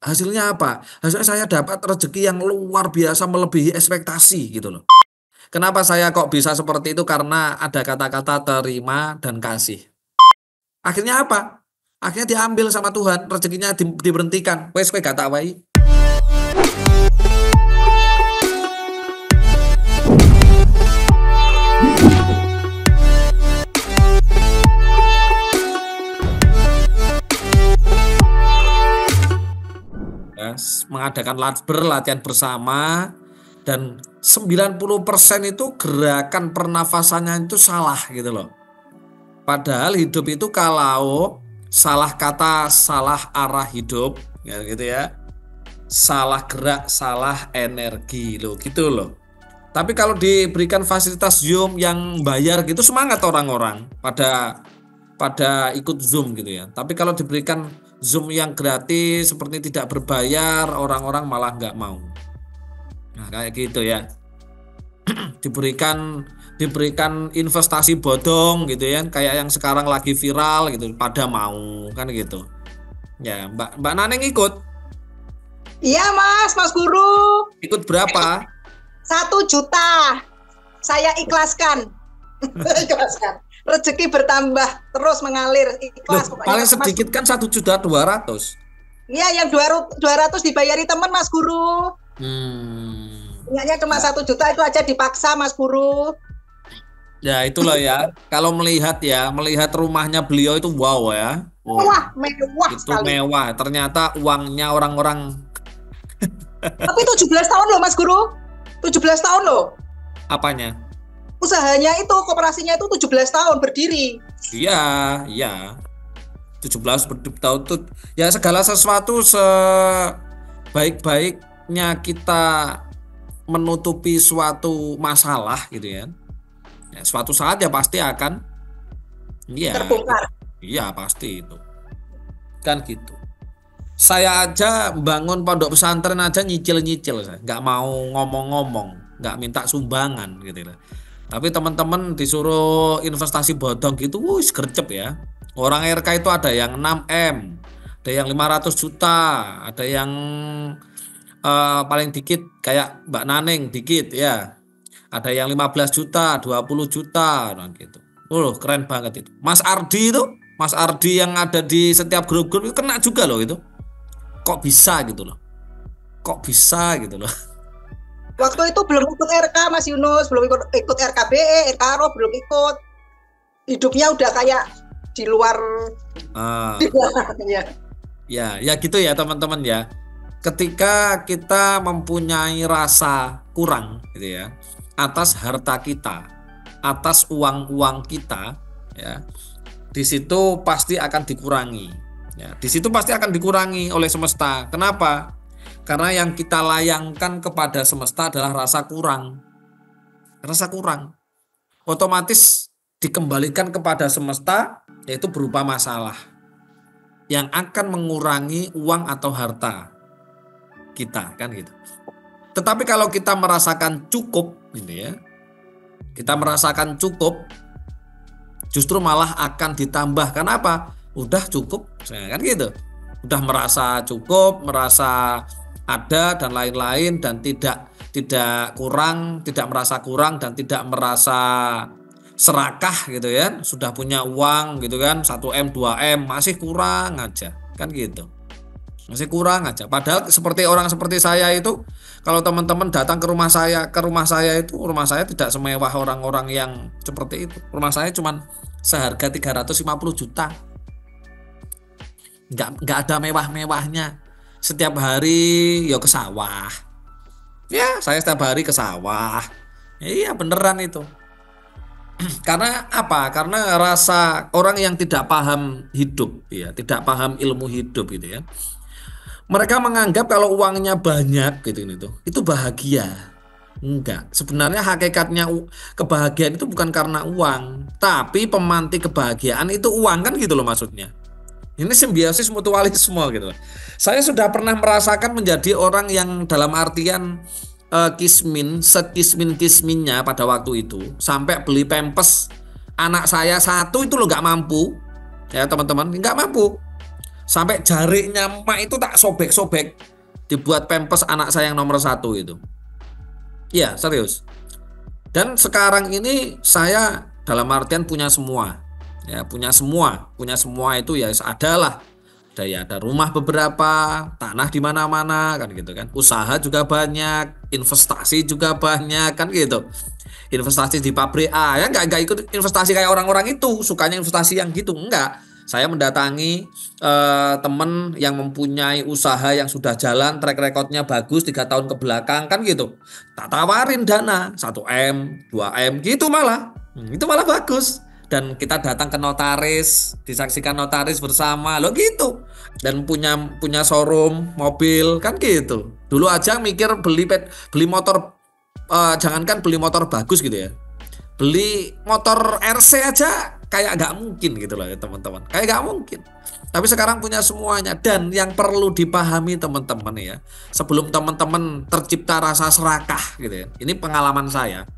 Hasilnya apa? Hasilnya saya dapat rezeki yang luar biasa melebihi ekspektasi gitu loh. Kenapa saya kok bisa seperti itu? Karena ada kata-kata terima dan kasih. Akhirnya apa? Akhirnya diambil sama Tuhan, rezekinya diberhentikan. Wes kowe gak tak wae. Ya, mengadakan latihan bersama dan 90% itu gerakan pernafasannya itu salah gitu loh. Padahal hidup itu kalau salah kata, salah arah hidup, ya gitu ya. Salah gerak, salah energi loh, gitu loh. Tapi kalau diberikan fasilitas Zoom yang bayar gitu semangat orang-orang pada ikut Zoom gitu ya. Tapi kalau diberikan Zoom yang gratis seperti tidak berbayar, orang-orang malah nggak mau. Nah kayak gitu ya. diberikan investasi bodong gitu ya, kayak yang sekarang lagi viral gitu, pada mau kan gitu. Ya, Mbak Naneng ikut? Iya Mas Guru. Ikut berapa? 1 juta. Saya ikhlaskan. Ikhlaskan. Rezeki bertambah terus mengalir, ikhlas. Loh, paling sedikit kan 1.200.000. Iya, yang 200 dibayari teman Mas Guru. Punyanya cuma 1 juta, itu aja dipaksa Mas Guru. Ya itulah ya. Kalau melihat rumahnya beliau itu wow ya. Wah, mewah itu sekali. Mewah. Ternyata uangnya orang-orang. Tapi 17 tahun loh Mas Guru. 17 tahun loh. Apanya? Usahanya itu, koperasinya itu 17 tahun berdiri. Iya. 17 tahun tuh. Ya segala sesuatu sebaik-baiknya kita menutupi suatu masalah gitu ya. Ya, suatu saat ya pasti akan terbongkar. Iya pasti itu. Kan gitu. Saya aja bangun pondok pesantren aja nyicil-nyicil, nggak mau ngomong-ngomong, nggak minta sumbangan gitu loh. Tapi teman-teman disuruh investasi bodong gitu, wis gercep ya. Orang RK itu ada yang 6M, ada yang 500 juta, ada yang paling dikit kayak Mbak Naneng dikit ya. Ada yang 15 juta, 20 juta orang gitu. Keren banget itu. Mas Ardi yang ada di setiap grup-grup itu kena juga loh itu. Kok bisa gitu loh. Waktu itu belum ikut RK Mas Yunus, belum ikut RKBE, RKRO belum ikut. Hidupnya udah kayak di luar. Ya gitu ya teman-teman ya. Ketika kita mempunyai rasa kurang gitu ya, atas harta kita, atas uang kita ya, di situ pasti akan dikurangi ya, di situ pasti akan dikurangi oleh semesta. Kenapa? Karena yang kita layangkan kepada semesta adalah rasa kurang, otomatis dikembalikan kepada semesta, yaitu berupa masalah yang akan mengurangi uang atau harta kita kan gitu. Tetapi kalau kita merasakan cukup gitu ya, kita merasakan cukup, justru malah akan ditambah. Kenapa? Udah cukup kan gitu, udah merasa cukup, merasa ada dan lain-lain, dan tidak kurang, tidak merasa kurang dan tidak merasa serakah gitu ya. Sudah punya uang gitu kan, 1M 2M masih kurang aja kan gitu. Masih kurang aja. Padahal seperti orang seperti saya itu, kalau teman-teman datang ke rumah saya tidak semewah orang-orang yang seperti itu. Rumah saya cuma seharga 350 juta. Enggak ada mewah-mewahnya. Setiap hari ya ke sawah. Ya, saya setiap hari ke sawah. Iya, beneran itu. Karena apa? Karena rasa orang yang tidak paham hidup ya, tidak paham ilmu hidup gitu ya. Mereka menganggap kalau uangnya banyak gitu itu bahagia. Enggak. Sebenarnya hakikatnya kebahagiaan itu bukan karena uang, tapi pemantik kebahagiaan itu uang kan gitu loh maksudnya. Ini simbiosis mutualisme gitu loh. Saya sudah pernah merasakan menjadi orang yang dalam artian sekismin-kisminnya pada waktu itu, sampai beli pampers anak saya 1 itu loh nggak mampu. Ya teman-teman, nggak mampu. Sampai jariknya emak itu tak sobek-sobek dibuat pempes anak saya yang nomor 1 itu. Iya, serius. Dan sekarang ini saya dalam artian punya semua. Ya, punya semua itu ya adalah ada rumah beberapa, tanah di mana-mana kan gitu kan. Usaha juga banyak, investasi juga banyak kan gitu. Investasi di pabrik A ya enggak ikut investasi kayak orang-orang itu, sukanya investasi yang gitu, enggak. Saya mendatangi teman yang mempunyai usaha yang sudah jalan, track recordnya bagus 3 tahun ke belakang kan gitu. Tak tawarin dana 1M, 2M gitu malah. Itu malah bagus. Dan kita datang ke notaris, disaksikan notaris bersama, lo gitu. Dan punya showroom mobil kan gitu. Dulu aja mikir beli motor, jangankan beli motor bagus gitu ya, beli motor RC aja kayak nggak mungkin gitu loh ya teman-teman, kayak nggak mungkin. Tapi sekarang punya semuanya. Dan yang perlu dipahami teman-teman ya, sebelum teman-teman tercipta rasa serakah gitu ya, ini pengalaman saya.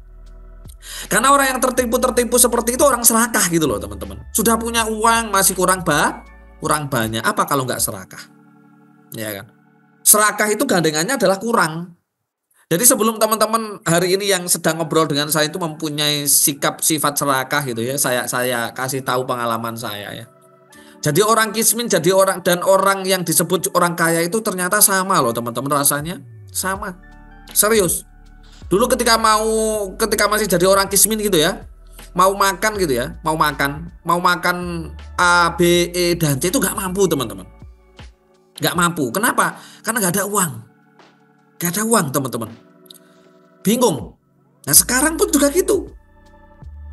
Karena orang yang tertipu seperti itu orang serakah gitu loh teman-teman. Sudah punya uang masih kurang banyak. Apa kalau nggak serakah? Ya kan? Serakah itu gandengannya adalah kurang. Jadi sebelum teman-teman hari ini yang sedang ngobrol dengan saya itu mempunyai sifat serakah gitu ya, saya kasih tahu pengalaman saya ya. Jadi orang kismin, dan orang yang disebut orang kaya itu ternyata sama loh teman-teman, rasanya sama. Serius. Dulu ketika masih jadi orang kismin gitu ya, mau makan gitu ya, mau makan A, B, E, dan C itu gak mampu teman-teman. Gak mampu. Kenapa? Karena gak ada uang. Gak ada uang teman-teman. Bingung. Nah sekarang pun juga gitu.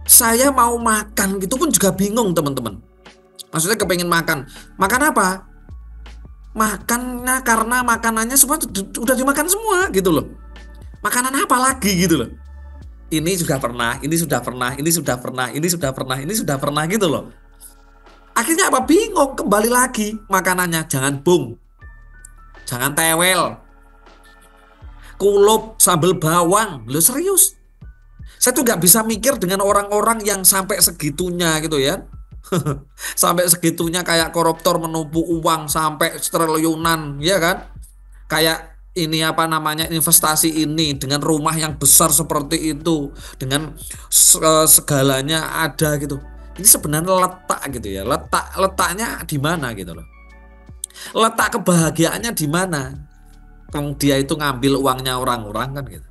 Saya mau makan gitu pun juga bingung teman-teman. Maksudnya kepengen makan. Makan apa? Makannya karena makanannya semua udah dimakan semua gitu loh. Makanan apa lagi gitu loh. Ini sudah pernah, ini sudah pernah, ini sudah pernah, ini sudah pernah, ini sudah pernah gitu loh. Akhirnya apa? Bingung, kembali lagi makanannya. Jangan bung, jangan tewel, kulup, sambal bawang. Loh serius. Saya tuh gak bisa mikir dengan orang-orang yang sampai segitunya gitu ya. Sampai segitunya kayak koruptor menumpuk uang sampai triliunan ya kan. Kayak ini investasi ini dengan rumah yang besar seperti itu, dengan segalanya ada gitu. Ini sebenarnya letak gitu ya. Letaknya di mana gitu loh. Letak kebahagiaannya di mana? Dia itu ngambil uangnya orang-orang kan gitu.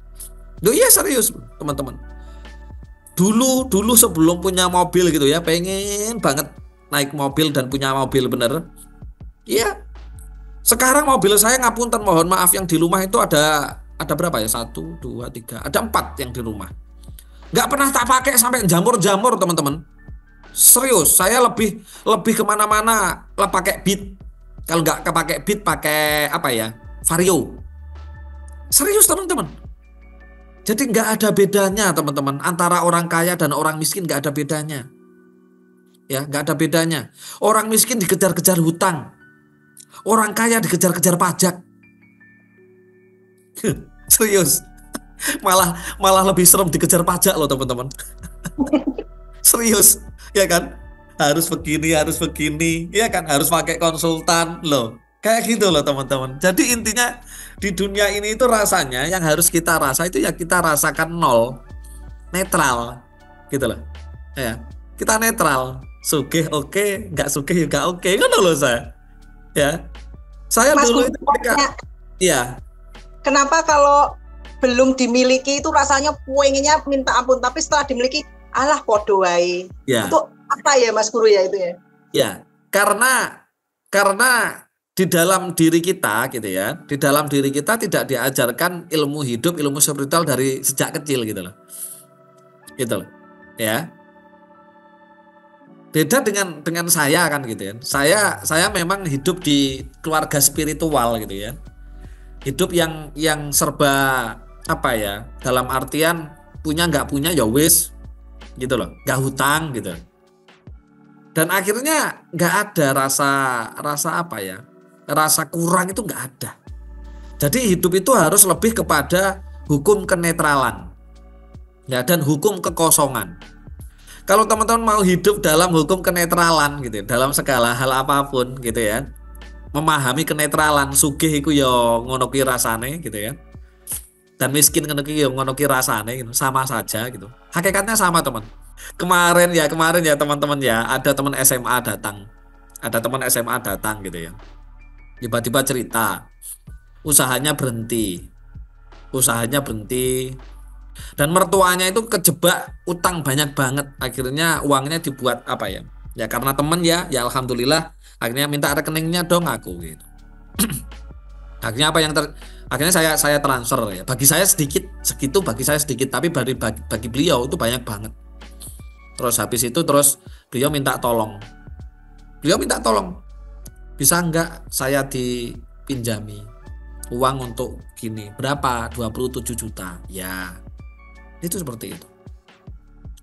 Loh iya serius teman-teman. Dulu sebelum punya mobil gitu ya, pengen banget naik mobil dan punya mobil bener. Iya. Sekarang mobil saya ngapunten mohon maaf yang di rumah itu ada berapa ya? 1, 2, 3, ada 4 yang di rumah. Gak pernah tak pakai sampai jamur-jamur teman-teman. Serius, saya lebih kemana-mana pakai Beat. Kalau nggak pakai Beat pakai apa ya? Vario. Serius teman-teman. Jadi nggak ada bedanya teman-teman antara orang kaya dan orang miskin, nggak ada bedanya. Ya, nggak ada bedanya. Orang miskin dikejar-kejar hutang. Orang kaya dikejar-kejar pajak. Serius. Malah lebih serem dikejar pajak loh teman-teman. Serius, ya kan? Harus begini, ya kan? Harus pakai konsultan loh. Kayak gitu loh teman-teman. Jadi intinya di dunia ini itu rasanya yang harus kita rasa itu ya kita rasakan nol. Netral. Gitu loh. Ya, kita netral. Sugih oke, nggak sugih juga oke. Kan loh saya. Ya. Saya Mas dulu itu iya. Kenapa kalau belum dimiliki itu rasanya pengennya minta ampun, tapi setelah dimiliki alah podo wae. Ya. Itu apa ya Mas Guru ya itu ya? Ya, karena di dalam diri kita gitu ya, di dalam diri kita tidak diajarkan ilmu hidup, ilmu spiritual dari sejak kecil gitu loh. Gitu loh. Ya. Beda dengan saya kan gitu ya. Saya memang hidup di keluarga spiritual gitu ya. Hidup yang serba apa ya? Dalam artian punya nggak punya ya wis gitu loh. Nggak hutang gitu. Dan akhirnya nggak ada rasa apa ya? Rasa kurang itu nggak ada. Jadi hidup itu harus lebih kepada hukum kenetralan. Ya, dan hukum kekosongan. Kalau teman-teman mau hidup dalam hukum kenetralan gitu ya, dalam segala hal apapun gitu ya, memahami kenetralan, sugih iku ya ngono ki rasane gitu ya. Dan miskin ngono ki ya ngono ki rasane gitu, sama saja gitu. Hakikatnya sama, teman. Kemarin ya teman-teman ya, ada teman SMA datang. Ada teman SMA datang gitu ya. Tiba-tiba cerita, usahanya berhenti. Usahanya berhenti. Dan mertuanya itu kejebak utang banyak banget. Akhirnya uangnya dibuat apa ya? Ya karena temen ya alhamdulillah akhirnya minta rekeningnya dong aku gitu. Akhirnya akhirnya saya transfer ya. Bagi saya sedikit, segitu bagi saya sedikit, tapi bagi beliau itu banyak banget. Terus habis itu beliau minta tolong. Bisa enggak saya dipinjami uang untuk gini? Berapa? 27 juta. Ya. Itu seperti itu.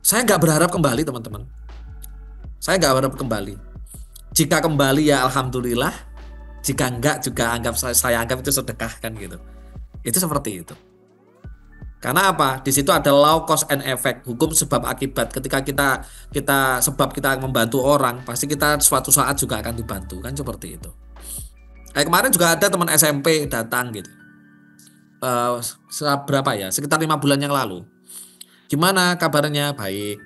Saya nggak berharap kembali, teman-teman. Saya nggak berharap kembali. Jika kembali ya alhamdulillah. Jika enggak juga saya anggap itu sedekah kan gitu. Itu seperti itu. Karena apa? Di situ ada law cause and effect, hukum sebab akibat. Ketika kita membantu orang, pasti kita suatu saat juga akan dibantu kan seperti itu. Kemarin juga ada teman SMP datang gitu. Berapa ya? Sekitar 5 bulan yang lalu. Gimana kabarnya? Baik.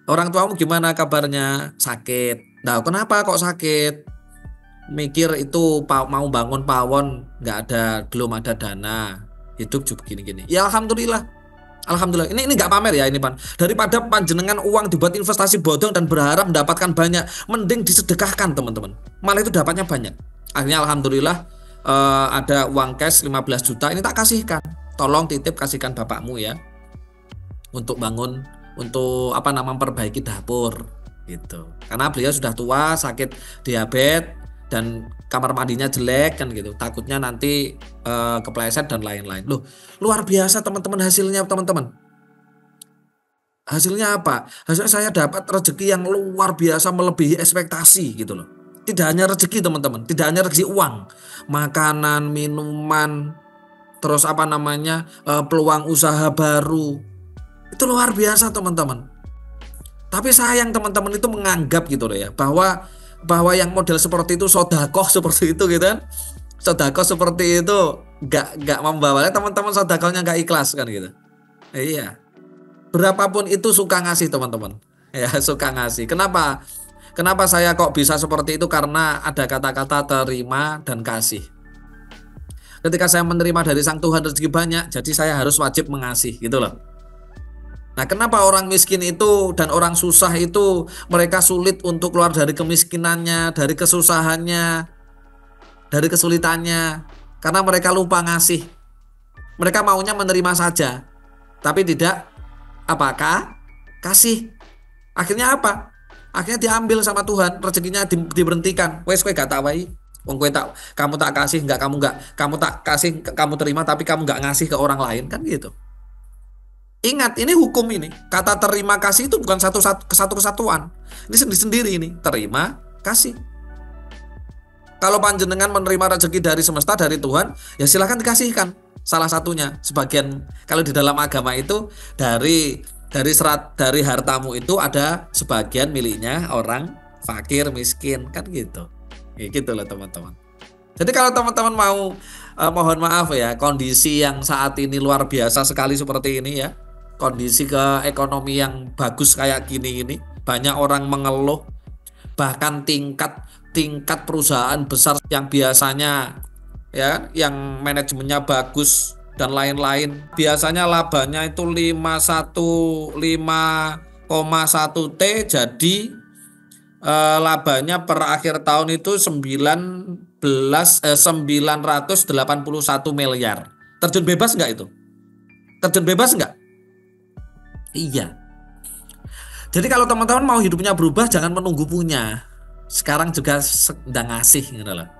Orang tuamu gimana kabarnya? Sakit. Nah, kenapa kok sakit? Mikir itu mau bangun pawon, belum ada dana, hidup juga gini-gini. Ya alhamdulillah. Ini nggak pamer ya ini Pan. Daripada panjenengan uang dibuat investasi bodong dan berharap mendapatkan banyak, mending disedekahkan teman-teman. Malah itu dapatnya banyak. Akhirnya alhamdulillah ada uang cash 15 juta ini tak kasihkan. Tolong titip kasihkan bapakmu ya. Untuk memperbaiki dapur gitu. Karena beliau sudah tua, sakit diabetes dan kamar mandinya jelek kan gitu. Takutnya nanti kepleset dan lain-lain. Loh, luar biasa teman-teman hasilnya teman-teman. Hasilnya apa? Hasilnya saya dapat rezeki yang luar biasa melebihi ekspektasi gitu loh. Tidak hanya rezeki teman-teman, tidak hanya rezeki uang, makanan, minuman, terus peluang usaha baru. Itu luar biasa teman-teman. Tapi sayang teman-teman itu menganggap gitu loh ya, bahwa yang model seperti itu sodakoh seperti itu gitu kan. Sodakoh seperti itu gak membawanya teman-teman, sodakohnya gak ikhlas kan gitu. Iya. Berapapun itu suka ngasih teman-teman. Ya suka ngasih. Kenapa saya kok bisa seperti itu? Karena ada kata-kata terima dan kasih. Ketika saya menerima dari Sang Tuhan rezeki banyak, jadi saya harus wajib mengasih gitu loh. Nah, kenapa orang miskin itu dan orang susah itu mereka sulit untuk keluar dari kemiskinannya, dari kesusahannya, dari kesulitannya? Karena mereka lupa ngasih. Mereka maunya menerima saja, tapi tidak kasih. Akhirnya apa? Akhirnya diambil sama Tuhan, rezekinya diberhentikan. Wes kowe gak tak wae. Wong kowe kamu tak kasih, kamu tak kasih, kamu terima tapi kamu gak ngasih ke orang lain kan gitu. Ingat, ini hukum ini. Kata terima kasih itu bukan satu kesatuan. Ini sendiri-sendiri ini. Terima kasih. Kalau panjenengan menerima rezeki dari semesta, dari Tuhan, ya silakan dikasihkan. Salah satunya, sebagian kalau di dalam agama itu dari hartamu itu ada sebagian miliknya orang fakir, miskin, kan gitu. Ya gitu loh teman-teman. Jadi kalau teman-teman mau mohon maaf ya, kondisi yang saat ini luar biasa sekali seperti ini ya. Kondisi ekonomi yang bagus kayak gini ini, banyak orang mengeluh, bahkan tingkat perusahaan besar yang biasanya ya yang manajemennya bagus dan lain-lain, biasanya labanya itu 5,1 T, jadi labanya per akhir tahun itu 981 miliar. Terjun bebas enggak itu? Terjun bebas enggak? Iya. Jadi kalau teman-teman mau hidupnya berubah, jangan menunggu punya. Sekarang juga sedang ngasih gitu loh.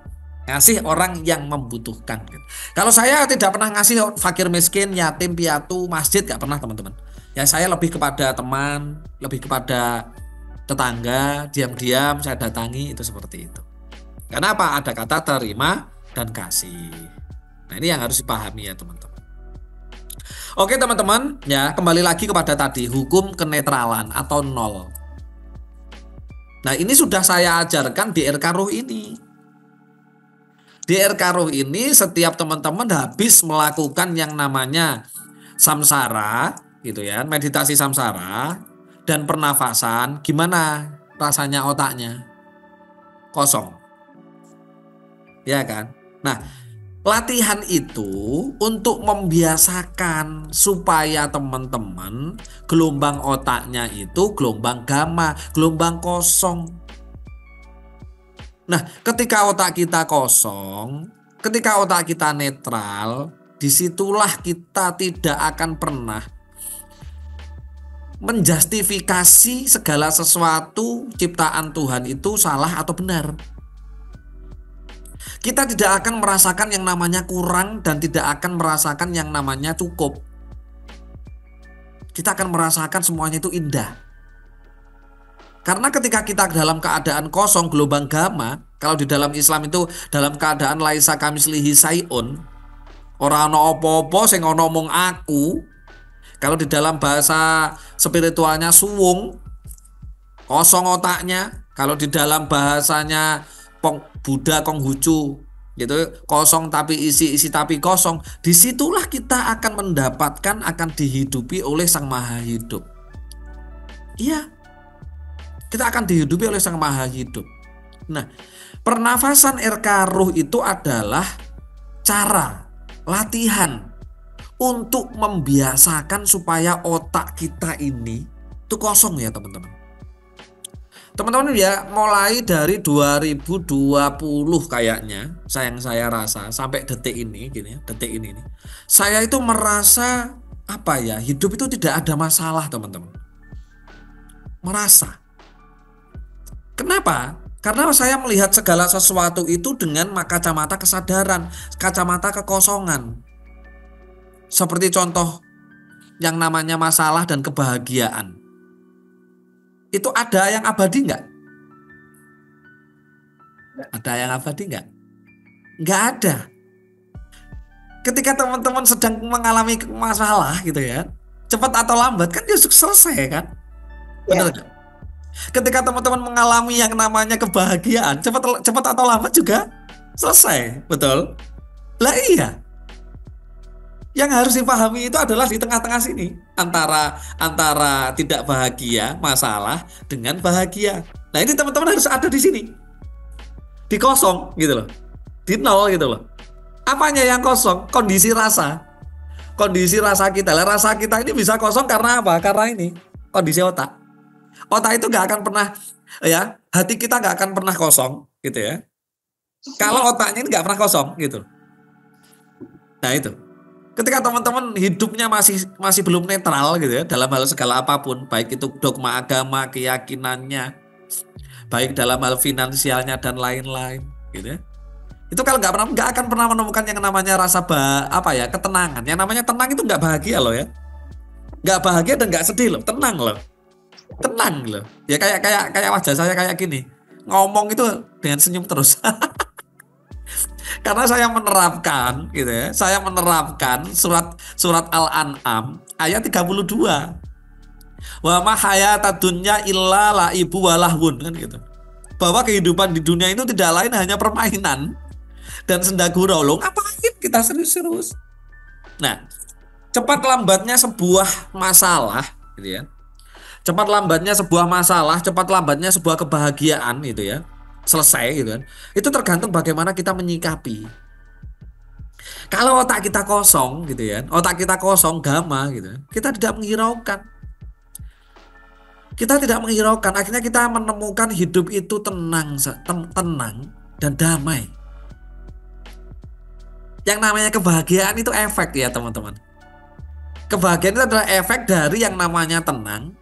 Ngasih orang yang membutuhkan gitu. Kalau saya tidak pernah ngasih fakir miskin, yatim piatu, masjid gak pernah teman-teman. Ya saya lebih kepada teman, lebih kepada tetangga, diam-diam saya datangi, itu seperti itu. Karena apa? Ada kata terima dan kasih. Nah, ini yang harus dipahami ya teman-teman. Oke teman-teman, ya kembali lagi kepada tadi hukum kenetralan atau nol. Nah, ini sudah saya ajarkan di RK Ruh ini. Di RK Ruh ini setiap teman-teman habis melakukan yang namanya samsara, gitu ya, meditasi samsara dan pernafasan, gimana rasanya otaknya? Kosong. Ya kan? Nah, latihan itu untuk membiasakan supaya teman-teman gelombang otaknya itu gelombang gamma, gelombang kosong. Nah, ketika otak kita kosong, ketika otak kita netral, disitulah kita tidak akan pernah menjustifikasi segala sesuatu ciptaan Tuhan itu salah atau benar. Kita tidak akan merasakan yang namanya kurang dan tidak akan merasakan yang namanya cukup. Kita akan merasakan semuanya itu indah. Karena ketika kita dalam keadaan kosong gelombang gamma, kalau di dalam Islam itu dalam keadaan laisa kamislihi sayun, ora ana apa-apa sing ana mung aku. Kalau di dalam bahasa spiritualnya suwung, kosong otaknya. Kalau di dalam bahasanya Buddha Konghucu, gitu, kosong tapi isi tapi kosong. Disitulah kita akan mendapatkan, akan dihidupi oleh Sang Maha Hidup. Iya, kita akan dihidupi oleh Sang Maha Hidup. Nah, pernafasan RK Ruh itu adalah cara, latihan untuk membiasakan supaya otak kita ini itu kosong ya teman-teman. Teman-teman ya, mulai dari 2020 kayaknya, saya rasa sampai detik ini gini ya, detik ini nih. Saya itu merasa apa ya, hidup itu tidak ada masalah, teman-teman. Merasa. Kenapa? Karena saya melihat segala sesuatu itu dengan kacamata kesadaran, kacamata kekosongan. Seperti contoh yang namanya masalah dan kebahagiaan. Itu ada yang abadi nggak? Ada yang abadi nggak? Nggak ada. Ketika teman-teman sedang mengalami masalah gitu ya, cepat atau lambat kan justru selesai kan? Benar nggak? Ketika teman-teman mengalami yang namanya kebahagiaan, cepat atau lambat juga selesai, betul? Lah iya. Yang harus dipahami itu adalah di tengah-tengah sini, antara tidak bahagia, masalah dengan bahagia. Nah, ini teman-teman harus ada di sini. Di kosong gitu loh. Di nol gitu loh. Apanya yang kosong? Kondisi rasa. Kondisi rasa kita. Lah, rasa kita ini bisa kosong karena apa? Karena ini kondisi otak. Otak itu nggak akan pernah, ya, hati kita nggak akan pernah kosong gitu ya. Kalau otaknya ini nggak pernah kosong gitu. Nah itu. Ketika teman-teman hidupnya masih belum netral gitu ya, dalam hal segala apapun, baik itu dogma agama, keyakinannya, baik dalam hal finansialnya dan lain-lain gitu ya. Itu kalau nggak akan pernah menemukan yang namanya rasa ketenangan. Yang namanya tenang itu nggak bahagia loh ya. Nggak bahagia dan nggak sedih loh, tenang loh. Tenang loh. Ya kayak wajah saya kayak gini. Ngomong itu dengan senyum terus. Karena saya menerapkan gitu ya. Saya menerapkan surat Al-An'am ayat 32. Wa ma hayatad dunya illa laibu wa lahwun kan gitu. Bahwa kehidupan di dunia itu tidak lain hanya permainan dan senda gurau. Loh, ngapain kita serius-serius? Nah, cepat lambatnya sebuah masalah gitu ya. Cepat lambatnya sebuah masalah, cepat lambatnya sebuah kebahagiaan gitu ya. Selesai gitu kan. Itu tergantung bagaimana kita menyikapi. Kalau otak kita kosong gitu ya, otak kita kosong gamma gitu, kita tidak menghiraukan. Kita tidak menghiraukan, akhirnya kita menemukan hidup itu tenang dan damai. Yang namanya kebahagiaan itu efek ya teman-teman. Kebahagiaan itu adalah efek dari yang namanya tenang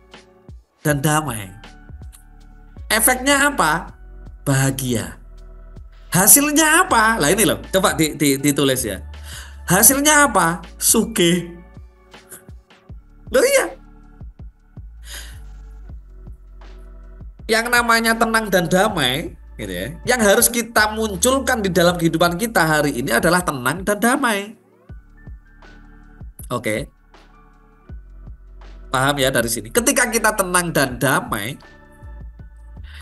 dan damai. Efeknya apa? Bahagia. Hasilnya apa? Lah ini loh, coba ditulis ya. Hasilnya apa? Sugih. Loh iya. Yang namanya tenang dan damai gitu ya. Yang harus kita munculkan di dalam kehidupan kita hari ini adalah tenang dan damai. Oke. Paham ya dari sini. Ketika kita tenang dan damai,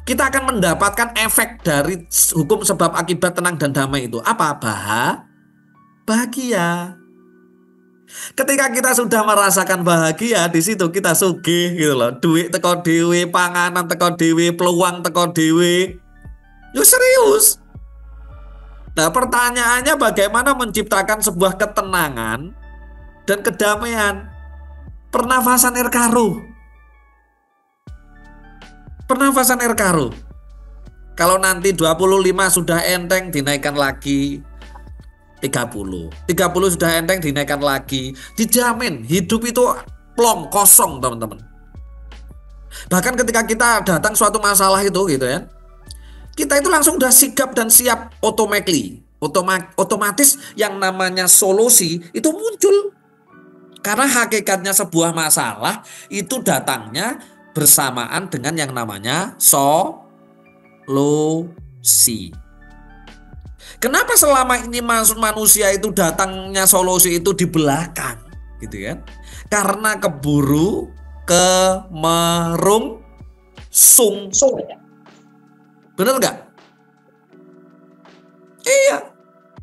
kita akan mendapatkan efek dari hukum sebab akibat tenang dan damai itu. Apa? Bahagia. Ketika kita sudah merasakan bahagia, di situ kita sugih gitu loh. Duit teko dhewe, panganan teko dhewe, peluang teko dhewe. Yo serius. Nah, pertanyaannya bagaimana menciptakan sebuah ketenangan dan kedamaian. Pernafasan air karo. Pernafasan air karo. Kalau nanti 25 sudah enteng dinaikkan lagi 30 sudah enteng dinaikkan lagi. Dijamin hidup itu plong kosong teman-teman. Bahkan ketika kita datang suatu masalah itu gitu ya, kita itu langsung udah sigap dan siap otomatis yang namanya solusi itu muncul. Karena hakikatnya sebuah masalah itu datangnya bersamaan dengan yang namanya solusi. Kenapa selama ini manusia itu datangnya solusi itu di belakang gitu kan? Karena keburu kemerung sung. Bener nggak? Iya.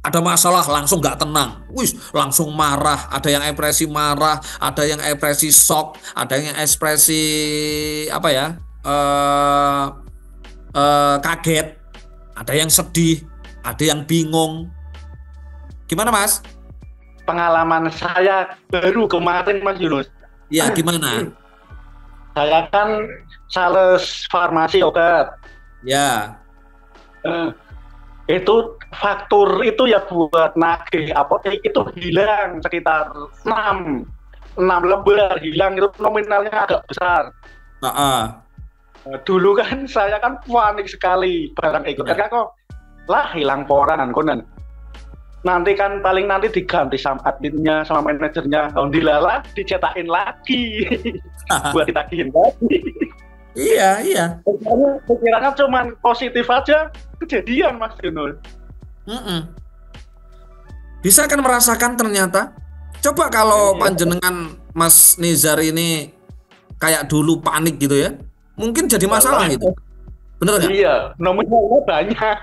Ada masalah langsung nggak tenang, langsung marah. Ada yang ekspresi marah, ada yang ekspresi shock, ada yang ekspresi apa ya? Kaget, ada yang sedih, ada yang bingung. Gimana Mas? Pengalaman saya baru kemarin Mas Yunus. Ya gimana? Saya kan sales farmasi obat. Ya. Itu faktur itu ya buat nagih apotek itu hilang sekitar 6 lembar hilang, itu nominalnya agak besar. Dulu kan saya kan panik sekali barang ikut kan kok lah hilang poranan konan. Nanti kan paling nanti diganti sama adminnya sama manajernya. Alhamdulillah dicetakin lagi buat ditagihin lagi. Iya. Pikirannya cuman positif aja, kejadian Mas Yunus. Bisa kan merasakan ternyata. Coba kalau panjenengan Mas Nizar ini kayak dulu panik gitu ya, mungkin jadi masalah gitu. Bener nggak? Iya, nominalnya banyak.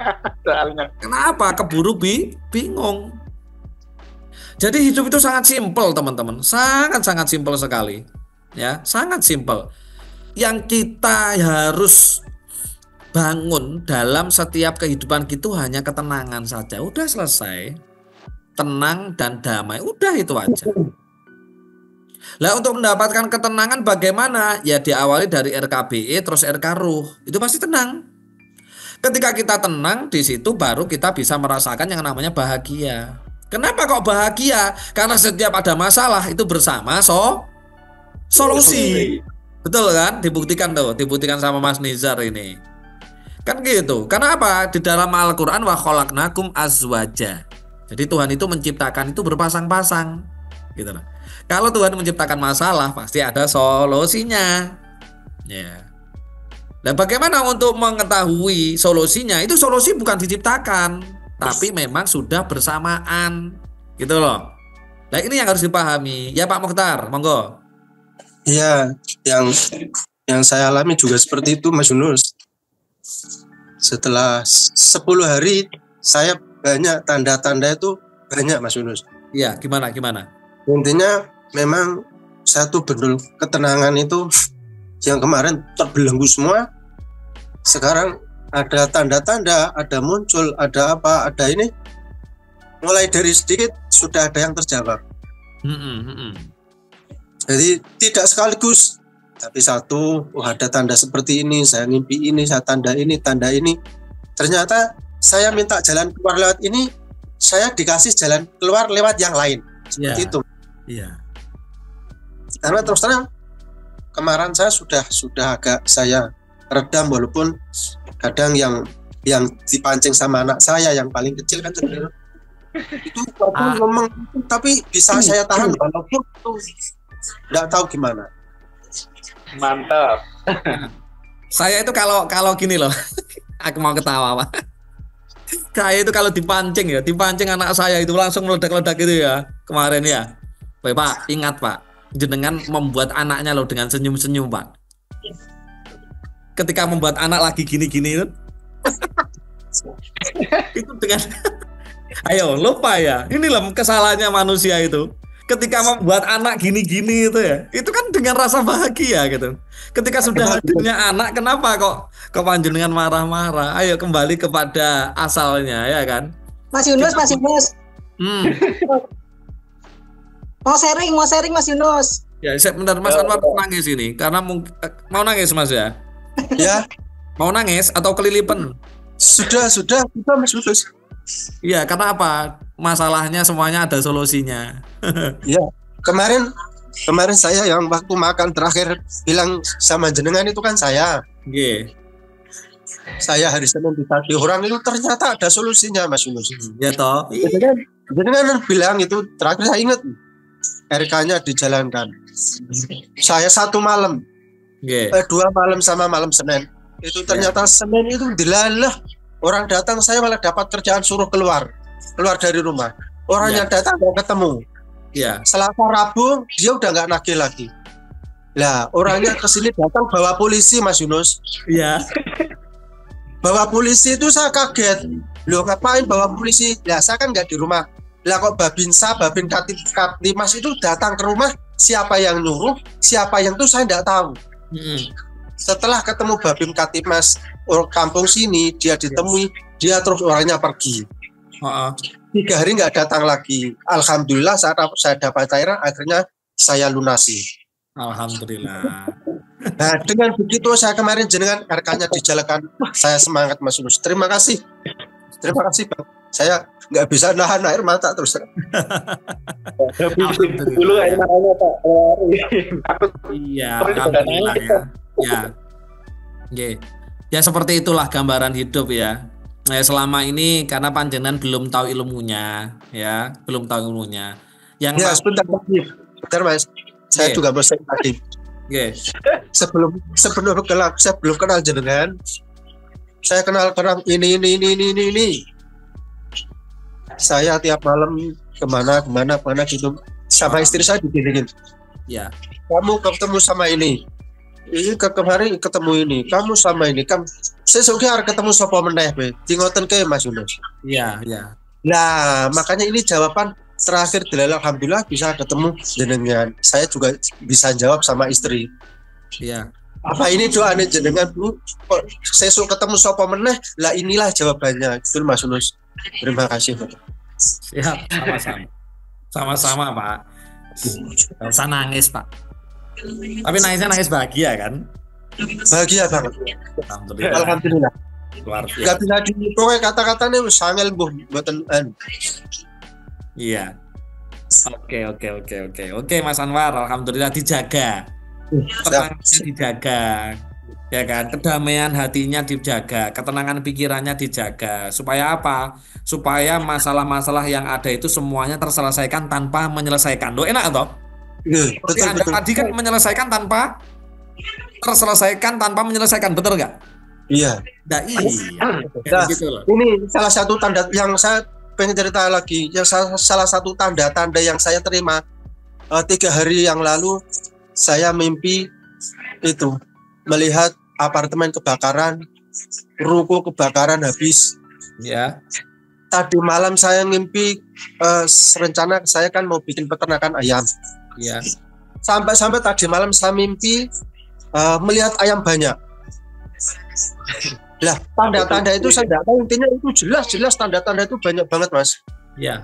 Kenapa? Keburu bingung. Jadi hidup itu sangat simpel teman-teman, sangat simpel sekali, ya, sangat simpel. Yang kita harus bangun dalam setiap kehidupan kita hanya ketenangan saja. Udah selesai. Tenang dan damai. Udah itu aja. Lah untuk mendapatkan ketenangan bagaimana? Ya diawali dari RKBE terus RK Ruh. Itu pasti tenang. Ketika kita tenang di situ baru kita bisa merasakan yang namanya bahagia. Kenapa kok bahagia? Karena setiap ada masalah itu bersama solusi. Betul kan? Dibuktikan sama Mas Nizar ini. Kan gitu. Karena apa? Di dalam Al-Qur'an wa khalaqnakum azwaja. Jadi Tuhan itu menciptakan itu berpasang-pasang. Gitu loh. Kalau Tuhan menciptakan masalah pasti ada solusinya. Ya. Dan bagaimana untuk mengetahui solusinya? Itu solusi bukan diciptakan, tapi memang sudah bersamaan. Gitu loh. Nah, ini yang harus dipahami. Ya Pak Mokhtar, monggo. Iya, yang saya alami juga seperti itu Mas Yunus. Setelah 10 hari saya banyak tanda-tanda itu banyak Mas Yunus. Iya, gimana? Intinya memang satu benul ketenangan itu yang kemarin terbelenggu semua. Sekarang ada tanda-tanda, ada muncul, ada apa, ada ini. Mulai dari sedikit sudah ada yang terjawab. Jadi tidak sekaligus, tapi satu, ada tanda seperti ini, saya mimpi ini, saya tanda ini. Ternyata saya minta jalan keluar lewat ini, saya dikasih jalan keluar lewat yang lain. Seperti itu. Iya. Karena terus terang kemarin saya sudah agak saya redam, walaupun kadang yang dipancing sama anak saya yang paling kecil kan sebenarnya itu ngomong, tapi bisa saya tahan walaupun nggak tahu gimana. Mantap. Saya itu kalau gini loh, aku mau ketawa Pak. Kayak itu kalau dipancing anak saya itu langsung meledak-ledak gitu ya kemarin ya. Pak, ingat Pak, jenengan membuat anaknya loh dengan senyum-senyum Pak. ketika membuat anak lagi gini-gini itu dengan ayo lupa ya, inilah kesalahannya manusia itu. Ketika membuat anak gini-gini itu ya, itu kan dengan rasa bahagia gitu. Ketika sudah hadirnya anak, kenapa kok panjenengan marah-marah? Ayo kembali kepada asalnya ya kan. Mas Yunus. Mau sharing Mas Yunus. Ya, bentar Mas Anwar nangis ini karena mau nangis Mas ya. Ya. Mau nangis atau kelilipan? Sudah Mas Yunus. Iya, karena apa? Masalahnya semuanya ada solusinya. Ya, kemarin saya yang waktu makan terakhir bilang sama jenengan itu kan saya. Nggih. Saya hari Senin ditagih orang itu ternyata ada solusinya Mas Yunus. Ya toh. Jenengan bilang itu terakhir saya ingat RK-nya dijalankan. Saya 1 malam. Nggih. 2 malam sama malam Senin. Itu ternyata Senin itu dilalah. Orang datang saya malah dapat kerjaan suruh keluar dari rumah. Orang yang datang nggak ketemu. Iya. Selasa Rabu dia udah nggak nagih lagi. Lah orangnya kesini datang bawa polisi Mas Yunus. Iya. Bawa polisi itu saya kaget. Loh ngapain bawa polisi? Lah saya kan nggak di rumah. Lah kok Babin Kaptimas itu datang ke rumah, siapa yang nyuruh, siapa yang itu saya nggak tahu. Setelah ketemu Babin Kaptimas orang kampung sini, dia ditemui, dia terus orangnya pergi. 3 hari nggak datang lagi. Alhamdulillah saat saya dapat cairan, akhirnya saya lunasi. Alhamdulillah. Nah dengan begitu saya kemarin jenengan RK-nya dijalankan, saya semangat Mas Yunus. Terima kasih Bang. Saya nggak bisa nahan air mata terus. Dulu air matanya Pak. Iya, alhamdulillah ya. Ya. Oke. Ya seperti itulah gambaran hidup ya. Nah, selama ini karena panjenengan belum tahu ilmunya, ya, belum tahu ilmunya. Yang ya, sebentar Mas. Saya juga mau share tadi. Sebelum kenal jenengan, saya kenal kerang ini. Saya tiap malam kemana gitu sama istri saya diginiin. Ya. Kamu ketemu sama ini kemarin ketemu ini, kamu sama ini, kamu sesuk harus ketemu sapa meneh be. Dingoten ke Mas Yunus. Iya. Nah, makanya ini jawaban terakhir alhamdulillah bisa ketemu jenengan. Saya juga bisa jawab sama istri. Iya. Apa ini doanya jenengan Bu? Kok sesuk ketemu sapa meneh? Lah inilah jawabannya. Betul Mas Yunus. Terima kasih Pak. Siap, sama-sama Pak. Gak usah nangis Pak. Tapi nangis bahagia kan? Bahagia banget. Alhamdulillah. Luar biasa. Gak bisa pokoknya kata-katanya sangel buatan. Iya. Oke Mas Anwar, alhamdulillah dijaga. Tenangnya dijaga. Ya kan, kedamaian hatinya dijaga, ketenangan pikirannya dijaga. Supaya apa? Supaya masalah-masalah yang ada itu semuanya terselesaikan tanpa menyelesaikan. Loh, enak toh? Betul. Tadi kan menyelesaikan tanpa terselesaikan tanpa menyelesaikan, betul nggak? Iya. Nah, iya. Gitu loh. Ini salah satu tanda yang saya pengen cerita lagi. Yang salah satu tanda-tanda yang saya terima 3 hari yang lalu, saya mimpi itu melihat apartemen kebakaran, ruko kebakaran habis. Ya. Tadi malam saya ngimpi rencana saya kan mau bikin peternakan ayam. Ya. Sampai tadi malam saya mimpi melihat ayam banyak. Lah tanda-tanda itu saya tidak tahu, intinya itu jelas tanda-tanda itu banyak banget Mas. Ya.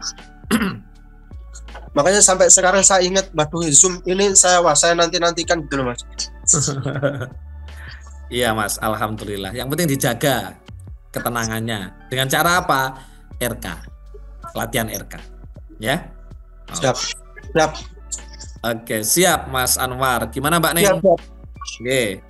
Makanya sampai sekarang saya ingat, waduh Zoom ini saya nantikan gitu loh Mas. Iya Mas, alhamdulillah. Yang penting dijaga ketenangannya. Dengan cara apa? RK. Latihan RK. Ya. Siap. Oke, siap Mas Anwar. Gimana Mbak Neng? Siap. Oke.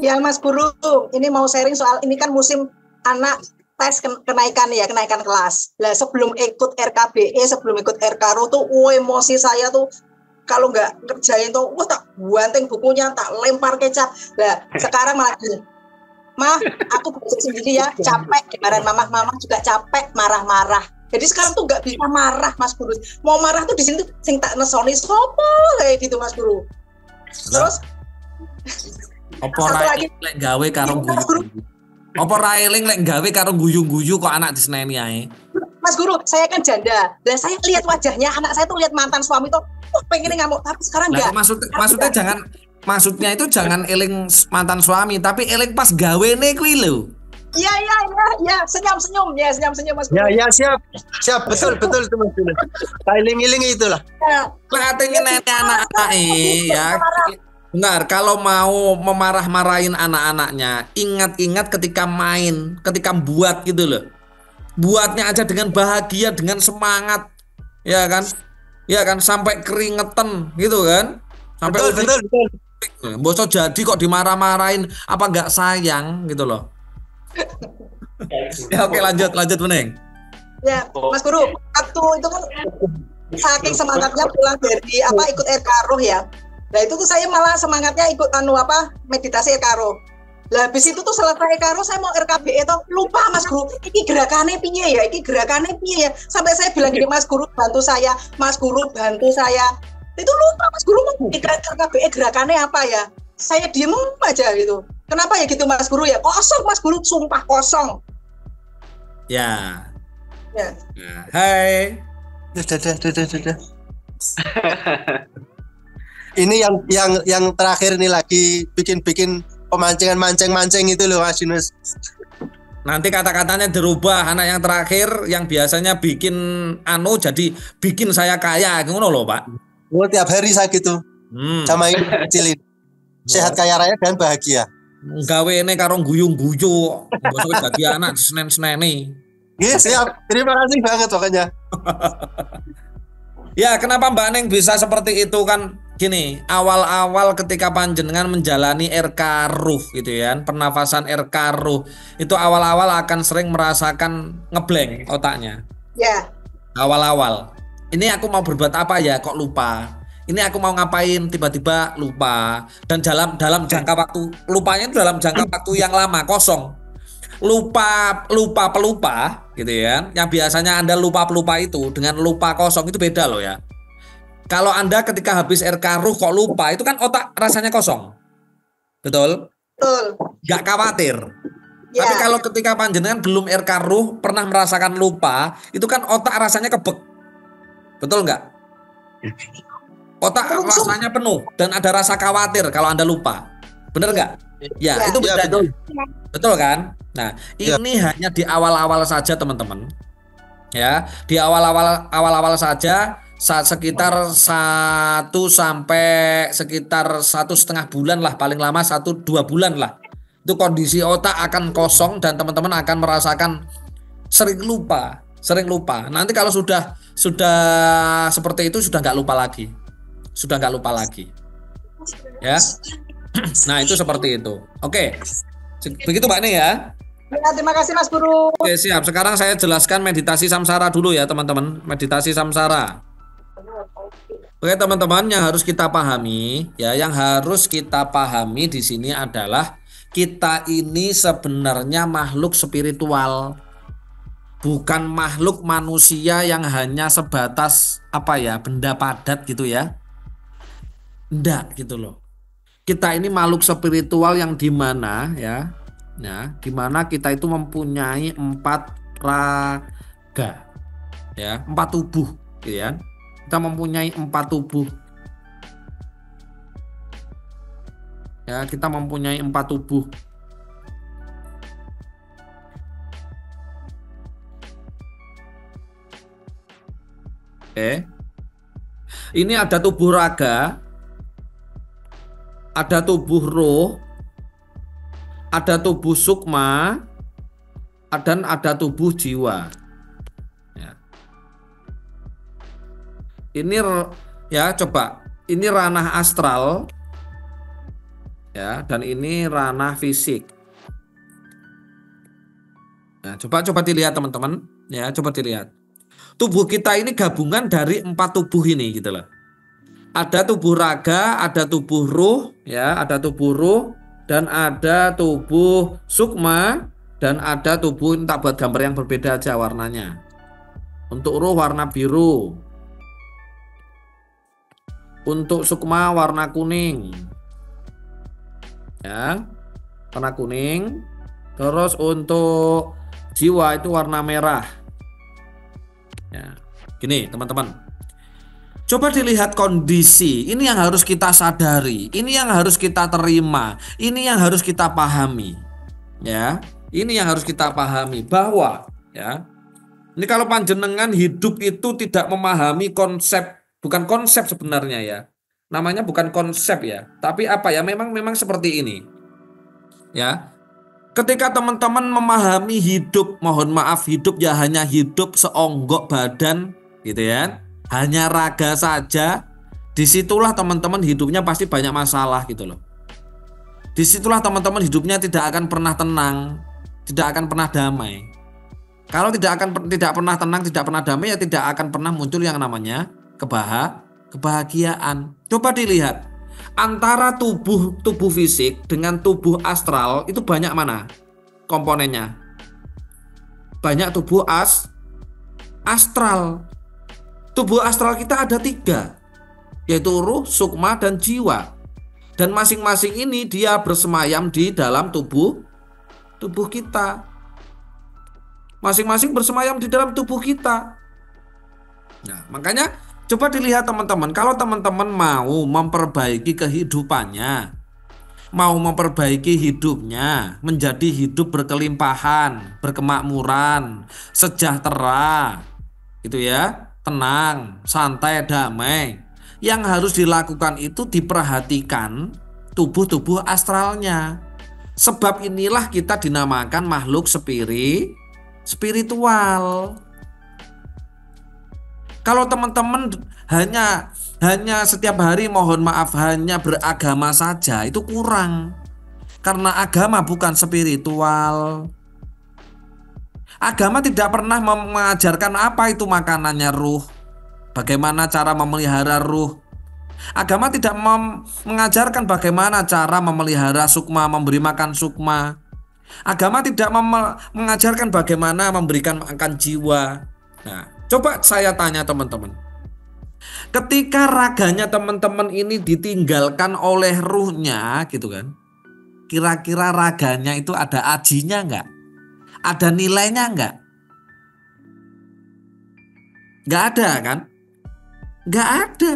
Ya Mas Guru, ini mau sharing soal ini kan musim anak tes kenaikan kelas. Lah sebelum ikut RKBE, sebelum ikut RKRO tuh emosi saya tuh kalau nggak kerjain tuh tak banting bukunya, tak lempar kecap. Lah sekarang malah gini, Mah aku belajar sendiri ya, capek dimarahin mama juga capek marah-marah. Jadi sekarang tuh nggak bisa marah Mas Guru. Mau marah tuh di sini tuh sing tak nesoni sopo kayak gitu Mas Guru. Terus Apa Satu ra lagi. lek gawe karo Mas Guru, guyu. Apa ra eling lek gawe karo guyu-guyu kok anak diseneni ae. Mas Guru, saya kan janda. Dan saya lihat wajahnya anak saya tuh lihat mantan suami tuh, pengen ngamuk, tapi sekarang Lah enggak. maksudnya jangan maksudnya itu jangan eling mantan suami, tapi eling pas gawene kuwi lho. Iya, senyum-senyum, ya senyum-senyum Mas Guru. Ya siap betul itu Mas Dulur. Iling itulah. Ya. Lek ate nyeneni anak-anak ya. Benar, kalau mau memarah-marahin anak-anaknya, ingat-ingat ketika main, ketika buat gitu loh. Buatnya aja dengan bahagia, dengan semangat. Ya kan? Ya kan, sampai keringetan gitu kan. Sampai Betul. bosok jadi kok dimarah-marahin, apa enggak sayang gitu loh. Ya oke, lanjut Meneng. Ya, Mas Guru, waktu itu kan saking semangatnya pulang dari ikut Erkaroh ya. Nah itu tuh saya malah semangatnya ikut meditasi Erkaroh. Lah habis itu tuh selesai Erkaroh saya mau RKBE tuh lupa Mas Guru, ini gerakannya piye ya? Sampai saya bilang gini, Mas Guru bantu saya. Itu lupa Mas Guru mau RKBE gerakannya apa ya? Saya diem aja gitu. Kenapa ya gitu Mas Guru ya? Kosong Mas Guru, sumpah kosong. Ya. Ya. Nah, hai. Udah. Ini yang terakhir ini lagi bikin mancing itu loh Mas Yunus. Nanti kata-katanya dirubah, anak yang terakhir yang biasanya bikin jadi bikin saya kaya, ngono loh Pak. Oh, tiap hari saya gitu. Sama ini kecilin. Sehat kaya raya dan bahagia. Gawe ini karo guyung-guyu, bosok dadi anak senen-seneni. Iya siap. Terima kasih banget pokoknya. Ya, kenapa Mbak Neng bisa seperti itu kan? Gini, awal-awal ketika panjenengan menjalani RK Ruh gitu ya, pernafasan RK Ruh, itu awal-awal akan sering merasakan ngeblank otaknya. Ya. Awal-awal. Ini aku mau berbuat apa ya, kok lupa. Ini aku mau ngapain, tiba-tiba lupa. Dan dalam jangka waktu, lupanya itu dalam jangka waktu yang lama, kosong. Lupa pelupa gitu ya. Yang biasanya Anda lupa pelupa itu dengan lupa kosong itu beda loh ya. Kalau Anda ketika habis RK Ruh kok lupa, itu kan otak rasanya kosong. Betul? Betul. Gak khawatir. Ya. Tapi kalau ketika panjenengan belum RK Ruh pernah merasakan lupa, itu kan otak rasanya kebek. Betul nggak? Otak rasanya penuh dan ada rasa khawatir kalau Anda lupa. Bener nggak? Ya, itu bedanya. Betul. Betul kan? Nah, ini hanya di awal-awal saja teman-teman. Ya, di awal-awal saja sekitar 1 sampai sekitar 1,5 bulan lah, paling lama 1-2 bulan lah. Itu kondisi otak akan kosong dan teman-teman akan merasakan sering lupa. Nanti kalau sudah seperti itu sudah nggak lupa lagi. Ya. Nah, itu seperti itu. Oke. Begitu Mbak Ning ya. Ya, terima kasih Mas Guru. Oke, siap. Sekarang saya jelaskan meditasi samsara dulu ya, teman-teman. Meditasi samsara. Oke, teman-teman, yang harus kita pahami di sini adalah kita ini sebenarnya makhluk spiritual. Bukan makhluk manusia yang hanya sebatas benda padat gitu ya. Enggak gitu loh. Kita ini makhluk spiritual yang dimana dimana kita itu mempunyai 4 raga, ya, 4 tubuh, gitu ya. Kita mempunyai 4 tubuh, ya, kita mempunyai 4 tubuh. Oke, ini ada tubuh raga, ada tubuh roh, ada tubuh sukma, dan ada tubuh jiwa. Ya. Ini ya, coba, ini ranah astral, ya, dan ini ranah fisik. Nah, coba dilihat teman-teman, ya, coba dilihat. Tubuh kita ini gabungan dari 4 tubuh ini gitu loh. Ada tubuh raga, ada tubuh ruh, ya, ada tubuh ruh, dan ada tubuh sukma, dan ada tubuh, ini tak buat gambar yang berbeda aja warnanya. Untuk ruh warna biru, untuk sukma warna kuning, ya, warna kuning. Terus untuk jiwa itu warna merah. Ya, gini teman-teman. Coba dilihat kondisi, ini yang harus kita sadari, ini yang harus kita terima, ini yang harus kita pahami. Ya, ini yang harus kita pahami bahwa ya, ini kalau panjenengan hidup itu tidak memahami konsep, bukan konsep sebenarnya ya. Namanya bukan konsep ya, tapi apa ya, memang seperti ini. Ya. Ketika teman-teman memahami hidup, mohon maaf, hidup ya hanya hidup seonggok badan gitu ya. Hanya raga saja, disitulah teman-teman hidupnya pasti banyak masalah gitu loh. Disitulah teman-teman hidupnya tidak akan pernah tenang, tidak akan pernah damai. Kalau tidak pernah tenang, tidak pernah damai, ya tidak akan pernah muncul yang namanya kebahagiaan. Coba dilihat antara tubuh fisik dengan tubuh astral itu banyak mana komponennya? Banyak tubuh astral. Tubuh astral kita ada 3, yaitu ruh, sukma, dan jiwa. Dan masing-masing ini dia bersemayam di dalam tubuh kita. Masing-masing bersemayam di dalam tubuh kita. Nah, makanya coba dilihat teman-teman, kalau teman-teman mau memperbaiki kehidupannya, mau memperbaiki hidupnya, menjadi hidup berkelimpahan, berkemakmuran, sejahtera, gitu ya, tenang, santai, damai. Yang harus dilakukan itu diperhatikan tubuh astralnya. Sebab inilah kita dinamakan makhluk spiritual. Kalau teman-teman hanya setiap hari, mohon maaf, hanya beragama saja, itu kurang. Karena agama bukan spiritual. Agama tidak pernah mengajarkan apa itu makanannya ruh, bagaimana cara memelihara ruh. Agama tidak mengajarkan bagaimana cara memelihara sukma, memberi makan sukma. Agama tidak mengajarkan bagaimana memberikan makan jiwa. Nah, coba saya tanya teman-teman, ketika raganya teman-teman ini ditinggalkan oleh ruhnya gitu kan, kira-kira raganya itu ada ajinya enggak? Ada nilainya enggak? Enggak ada kan? Enggak ada.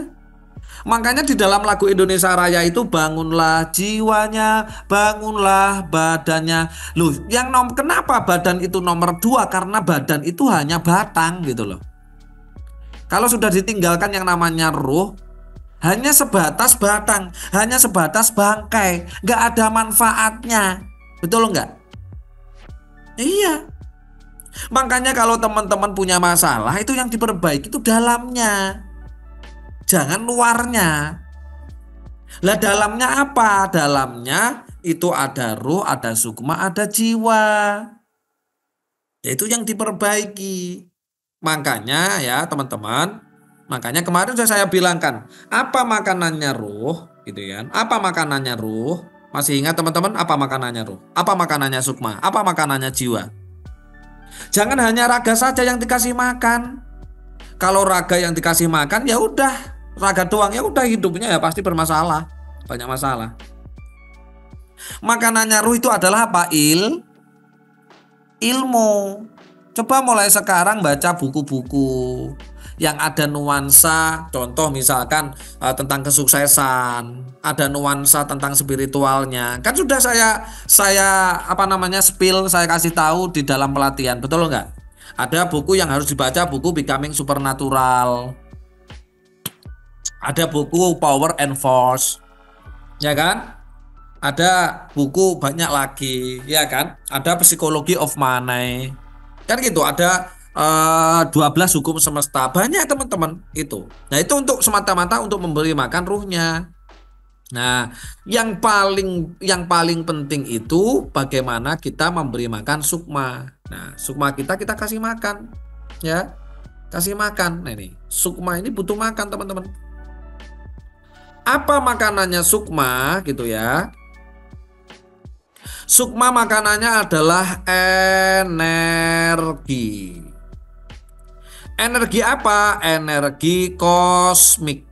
Makanya di dalam lagu Indonesia Raya itu, bangunlah jiwanya, bangunlah badannya. Loh, kenapa badan itu nomor 2? Karena badan itu hanya batang gitu loh. Kalau sudah ditinggalkan yang namanya ruh, hanya sebatas batang, hanya sebatas bangkai, enggak ada manfaatnya. Betul enggak? Iya. Makanya kalau teman-teman punya masalah, itu yang diperbaiki itu dalamnya, jangan luarnya. Lah dalamnya apa? Dalamnya itu ada ruh, ada sukma, ada jiwa. Itu yang diperbaiki. Makanya ya teman-teman, makanya kemarin sudah saya bilangkan, apa makanannya ruh gitu ya. Apa makanannya ruh? Masih ingat teman-teman apa makanannya ruh? Apa makanannya sukma? Apa makanannya jiwa? Jangan hanya raga saja yang dikasih makan. Kalau raga yang dikasih makan ya udah, raga doang ya udah, hidupnya ya pasti bermasalah, banyak masalah. Makanannya ruh itu adalah apa? Ilmu. Coba mulai sekarang baca buku-buku yang ada nuansa, contoh misalkan tentang kesuksesan, ada nuansa tentang spiritualnya. Kan sudah saya spill, saya kasih tahu di dalam pelatihan, betul enggak? Ada buku yang harus dibaca, buku Becoming Supernatural. Ada buku Power and Force. Ya kan? Ada buku banyak lagi, ya kan? Ada Psychology of Money. Kan gitu, ada 12 hukum semesta, banyak teman-teman itu. Nah itu untuk semata-mata untuk memberi makan ruhnya. Nah yang paling penting itu bagaimana kita memberi makan sukma. Nah sukma kita kasih makan, ya, kasih makan. Nah ini sukma ini butuh makan teman-teman. Apa makanannya sukma gitu ya? Sukma makanannya adalah energi. Energi apa? Energi kosmik.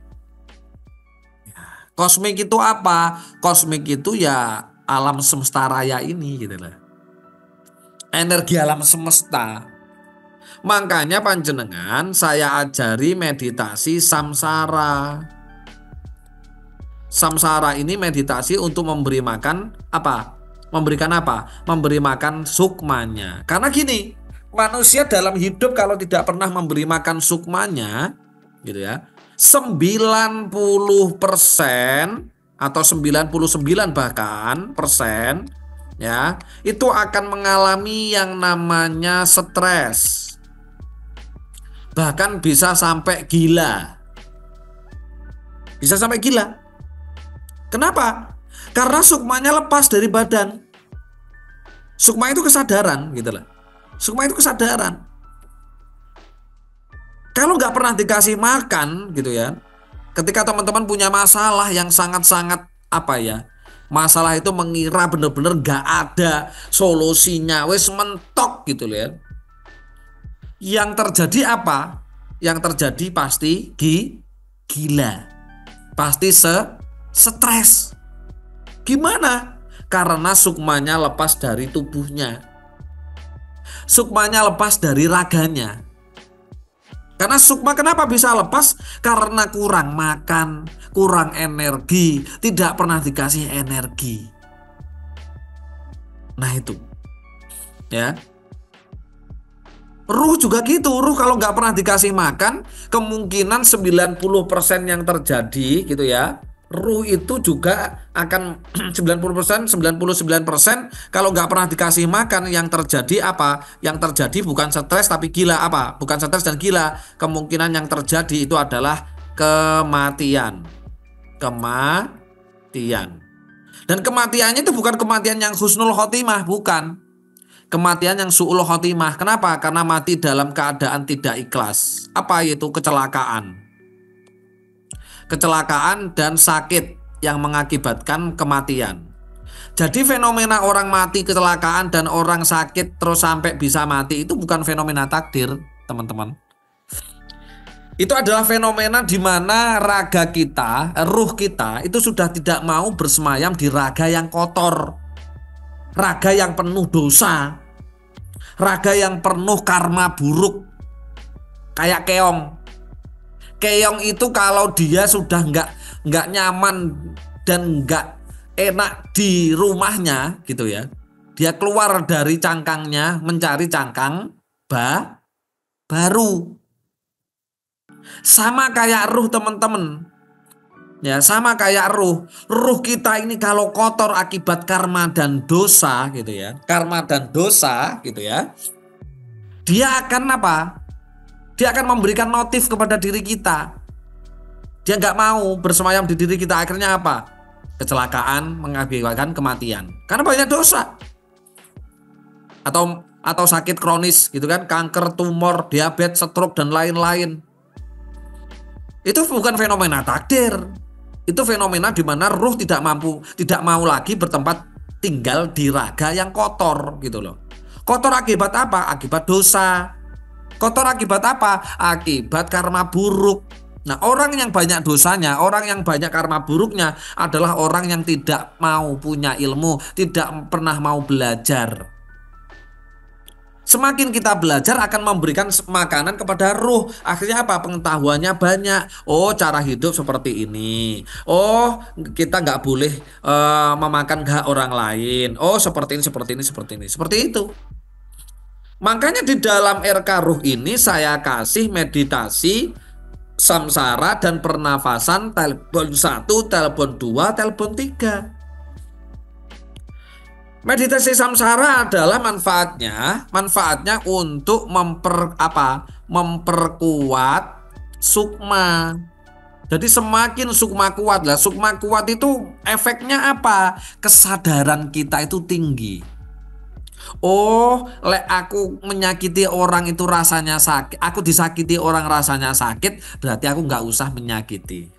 Kosmik itu apa? Kosmik itu ya alam semesta raya ini gitu loh. Energi alam semesta. Makanya panjenengan saya ajari meditasi samsara. Samsara ini meditasi untuk memberi makan apa? Memberikan apa? Memberi makan sukmanya. Karena gini, manusia dalam hidup kalau tidak pernah memberi makan sukmanya, gitu ya, 90% atau 99 bahkan persen, ya, itu akan mengalami yang namanya stres. Bahkan bisa sampai gila. Bisa sampai gila. Kenapa? Karena sukmanya lepas dari badan. Sukma itu kesadaran gitu loh. Sukma itu kesadaran. Kalau nggak pernah dikasih makan gitu ya, ketika teman-teman punya masalah yang sangat-sangat apa ya, masalah itu mengira benar-benar nggak ada solusinya, wes mentok gitu loh ya. Yang terjadi apa? Yang terjadi pasti gila, pasti stres. Gimana? Karena sukmanya lepas dari tubuhnya, sukmanya lepas dari raganya. Karena sukma kenapa bisa lepas? Karena kurang makan, kurang energi, tidak pernah dikasih energi. Nah itu, ya. Ruh juga gitu, ruh kalau nggak pernah dikasih makan, kemungkinan 90% yang terjadi gitu ya. Ruh itu juga akan 90%, 99% kalau nggak pernah dikasih makan, yang terjadi apa? Yang terjadi bukan stres tapi gila apa? Bukan stres dan gila. Kemungkinan yang terjadi itu adalah kematian. Kematian. Dan kematiannya itu bukan kematian yang husnul khotimah, bukan. Kematian yang su'ul khotimah. Kenapa? Karena mati dalam keadaan tidak ikhlas. Apa itu? Kecelakaan. Kecelakaan dan sakit yang mengakibatkan kematian. Jadi fenomena orang mati kecelakaan dan orang sakit terus sampai bisa mati itu bukan fenomena takdir, teman-teman. Itu adalah fenomena di mana raga kita, ruh kita itu sudah tidak mau bersemayam di raga yang kotor, raga yang penuh dosa, raga yang penuh karma buruk, kayak keong. Keong itu kalau dia sudah nggak nyaman dan nggak enak di rumahnya gitu ya, dia keluar dari cangkangnya mencari cangkang baru. Sama kayak ruh teman-teman, ya sama kayak ruh kita ini kalau kotor akibat karma dan dosa gitu ya, karma dan dosa gitu ya, dia akan apa? Dia akan memberikan notif kepada diri kita. Dia nggak mau bersemayam di diri kita. Akhirnya apa? Kecelakaan mengakibatkan kematian. Karena banyak dosa. Atau sakit kronis gitu kan, kanker, tumor, diabetes, stroke dan lain-lain. Itu bukan fenomena takdir. Itu fenomena di mana ruh tidak mau lagi bertempat tinggal di raga yang kotor gitu loh. Kotor akibat apa? Akibat dosa. Kotor akibat apa? Akibat karma buruk. Nah, orang yang banyak dosanya, orang yang banyak karma buruknya adalah orang yang tidak mau punya ilmu, tidak pernah mau belajar. Semakin kita belajar akan memberikan makanan kepada ruh. Akhirnya apa? Pengetahuannya banyak. Oh, cara hidup seperti ini. Oh, kita nggak boleh memakan hak orang lain. Oh, seperti ini. Seperti itu. Makanya di dalam RK Ruh ini saya kasih meditasi samsara dan pernafasan telepon 1, telepon 2, telepon 3. Meditasi samsara adalah manfaatnya untuk memperkuat sukma. Jadi semakin sukma kuat lah, sukma kuat itu efeknya apa? Kesadaran kita itu tinggi. Oh, aku menyakiti orang itu rasanya sakit. Aku disakiti orang rasanya sakit, berarti aku nggak usah menyakiti.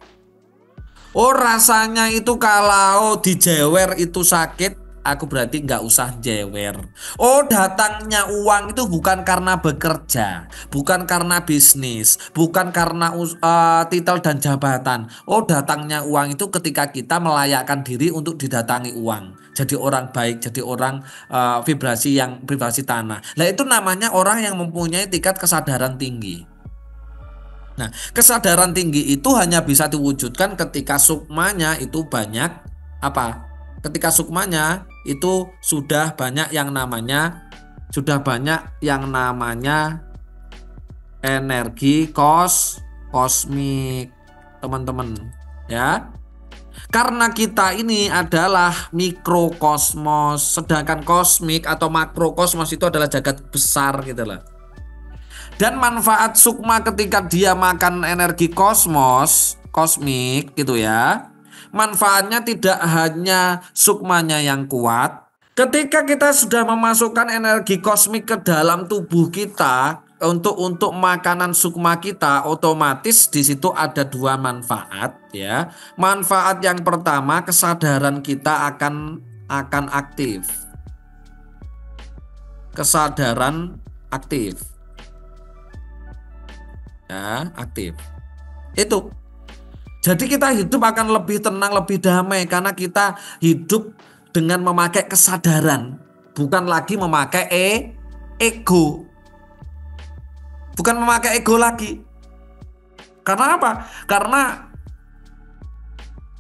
Oh, rasanya itu kalau dijewer itu sakit, aku berarti nggak usah jewer. Oh, datangnya uang itu bukan karena bekerja, bukan karena bisnis, bukan karena titel dan jabatan. Oh, datangnya uang itu ketika kita melayakkan diri untuk didatangi uang. Jadi orang baik, jadi orang vibrasi tanah. Nah, itu namanya orang yang mempunyai tingkat kesadaran tinggi. Nah, kesadaran tinggi itu hanya bisa diwujudkan ketika sukmanya itu banyak apa? Ketika sukmanya itu sudah banyak yang namanya energi kosmik, teman-teman, ya. Karena kita ini adalah mikrokosmos, sedangkan kosmik atau makrokosmos itu adalah jagat besar gitu loh. Dan manfaat sukma ketika dia makan energi kosmik gitu ya. Manfaatnya tidak hanya sukmanya yang kuat. Ketika kita sudah memasukkan energi kosmik ke dalam tubuh kita untuk makanan sukma kita, otomatis di situ ada dua manfaat ya. Manfaat yang pertama, kesadaran kita akan aktif. Kesadaran aktif. Ya, aktif. Itu. Jadi kita hidup akan lebih tenang, lebih damai karena kita hidup dengan memakai kesadaran, bukan lagi memakai ego. Bukan memakai ego lagi. Karena apa? Karena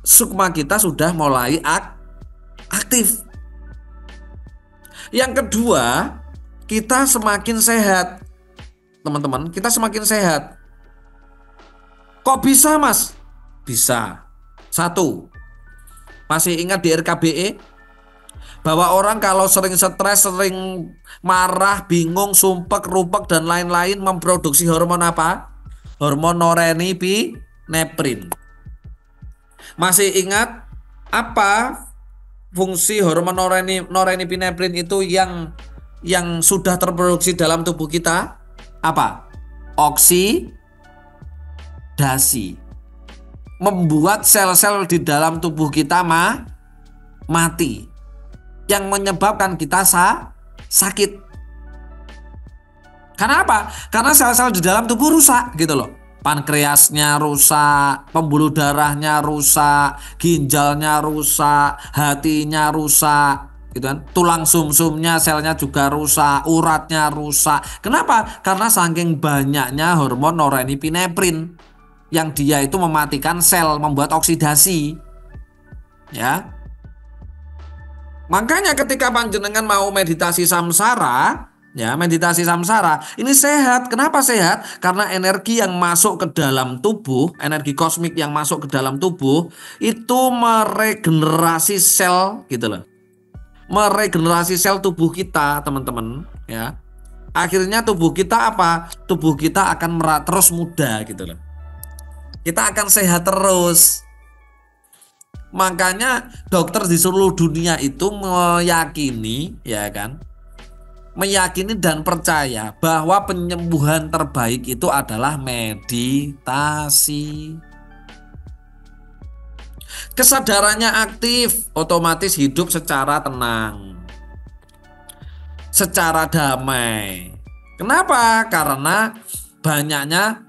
sukma kita sudah mulai aktif. Yang kedua, kita semakin sehat. Teman-teman, kita semakin sehat. Kok bisa, Mas? Bisa. Satu, masih ingat di RKBE? Bahwa orang kalau sering stres, sering marah, bingung, sumpek, rupek, dan lain-lain memproduksi hormon apa? Hormon norepinefrin. Masih ingat apa fungsi hormon norepinefrin itu yang sudah terproduksi dalam tubuh kita? Apa? Oksidasi. Membuat sel-sel di dalam tubuh kita mati, yang menyebabkan kita sakit. Karena apa? Karena sel-sel di dalam tubuh rusak gitu loh. Pankreasnya rusak, pembuluh darahnya rusak, ginjalnya rusak, hatinya rusak, gitu kan. Tulang sumsumnya, selnya juga rusak, uratnya rusak. Kenapa? Karena saking banyaknya hormon norepinefrin yang dia itu mematikan sel, membuat oksidasi. Ya. Makanya ketika panjenengan mau meditasi samsara, ya, meditasi samsara, ini sehat. Kenapa sehat? Karena energi yang masuk ke dalam tubuh, energi kosmik yang masuk ke dalam tubuh itu meregenerasi sel gitu loh. Meregenerasi sel tubuh kita, teman-teman, ya. Akhirnya tubuh kita apa? Tubuh kita akan terus muda gitu loh. Kita akan sehat terus. Makanya dokter di seluruh dunia itu meyakini, ya kan? Meyakini dan percaya bahwa penyembuhan terbaik itu adalah meditasi. Kesadarannya aktif, otomatis hidup secara tenang, secara damai. Kenapa? Karena banyaknya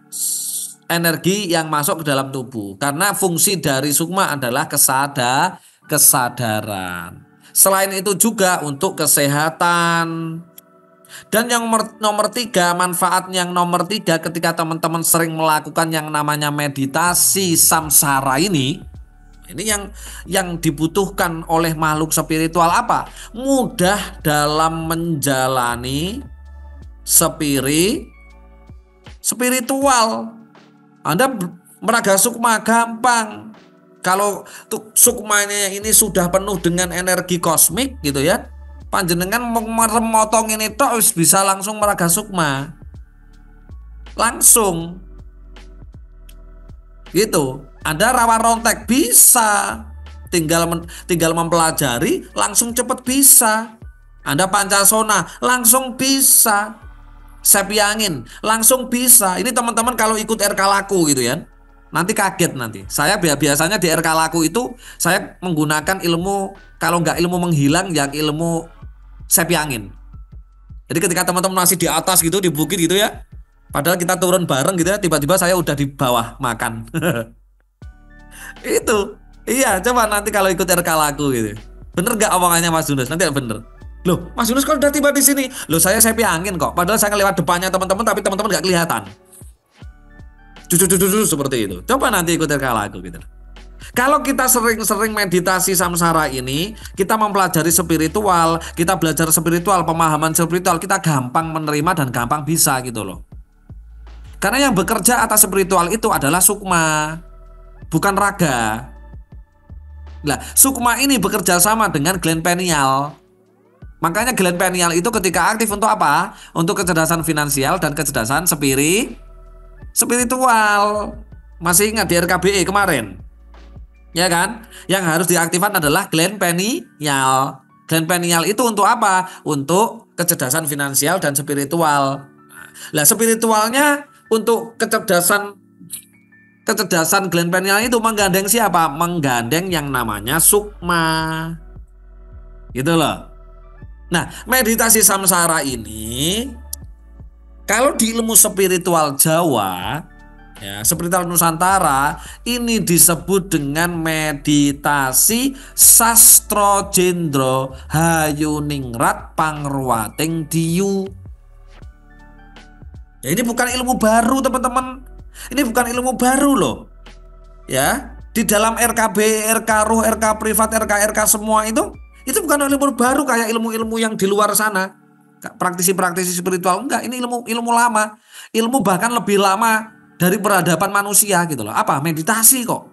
energi yang masuk ke dalam tubuh. Karena fungsi dari sukma adalah kesadaran. Selain itu juga untuk kesehatan. Dan yang nomor 3, manfaat yang nomor 3 ketika teman-teman sering melakukan yang namanya meditasi samsara ini yang dibutuhkan oleh makhluk spiritual apa? Mudah dalam menjalani spiritual. Anda meraga sukma gampang. Kalau sukmanya ini sudah penuh dengan energi kosmik gitu ya, panjenengan memotong ini tok bisa langsung meraga sukma. Langsung. Gitu. Anda rawa rontek bisa. Tinggal mempelajari langsung cepat bisa. Anda pancasona langsung bisa. Sepi angin langsung bisa. Ini teman-teman kalau ikut RK Laku gitu ya. nanti kaget nanti. Saya biasanya di RK Laku itu saya menggunakan ilmu, kalau nggak ilmu menghilang, ya ilmu sepi angin. Jadi ketika teman-teman masih di atas gitu, di bukit gitu ya, padahal kita turun bareng gitu ya, tiba-tiba saya udah di bawah makan. Itu, iya, coba nanti kalau ikut RK Laku gitu. Bener nggak omongannya Mas Yunus? Nanti bener. Loh, Mas Yunus kalau udah tiba di sini, loh saya sepi angin kok. Padahal saya lewat depannya teman-teman, tapi teman-teman nggak kelihatan. Seperti itu. Coba nanti ikut RK Laku gitu. Kalau kita sering-sering meditasi samsara ini, kita mempelajari spiritual, kita belajar spiritual, pemahaman spiritual, kita gampang menerima dan gampang bisa gitu loh. Karena yang bekerja atas spiritual itu adalah sukma, bukan raga. Nah, sukma ini bekerja sama dengan gland pineal. Makanya gland pineal itu ketika aktif untuk apa? Untuk kecerdasan finansial dan kecerdasan spiritual. Masih ingat di RKBE kemarin? Ya kan? Yang harus diaktifkan adalah gland pineal. Gland pineal itu untuk apa? Untuk kecerdasan finansial dan spiritual. Lah spiritualnya untuk kecerdasan gland pineal itu menggandeng siapa? Menggandeng yang namanya sukma. Gitu loh. Nah, meditasi samsara ini kalau di ilmu spiritual Jawa, ya, spiritual Nusantara, ini disebut dengan meditasi Sastro Jendro Hayuningrat Pangruwating Diyu. Ya, ini bukan ilmu baru teman-teman. Ini bukan ilmu baru loh. Ya, di dalam RKB, RK Ruh, RK Privat, RK semua itu bukan ilmu baru kayak ilmu-ilmu yang di luar sana. Praktisi-praktisi spiritual enggak, ini ilmu lama. Ilmu bahkan lebih lama dari peradaban manusia gitu loh. Apa? Meditasi kok.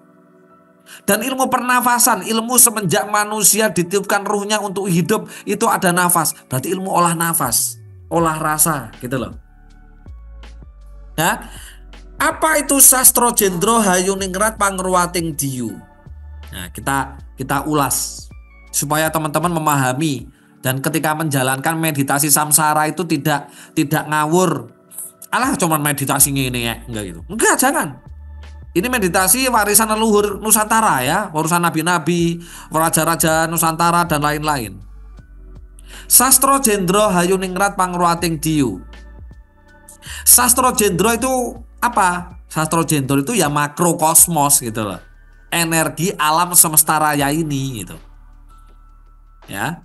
Dan ilmu pernafasan, ilmu semenjak manusia ditiupkan ruhnya untuk hidup, itu ada nafas. Berarti ilmu olah nafas, olah rasa gitu loh. Ya. Apa itu Sastro Jendro Hayuningrat Pangruwating Diyu? Nah, kita ulas supaya teman-teman memahami dan ketika menjalankan meditasi samsara itu tidak ngawur. Alah cuman meditasi ini ya, enggak gitu. Enggak, jangan. Ini meditasi warisan leluhur Nusantara ya, warisan nabi-nabi, raja-raja Nusantara dan lain-lain. Sastro Jendro Hayuningrat Pangruwating Diyu. Sastro Jendro itu apa? Sastro Jendro itu ya makrokosmos gitu loh. Energi alam semesta raya ini gitu. Ya.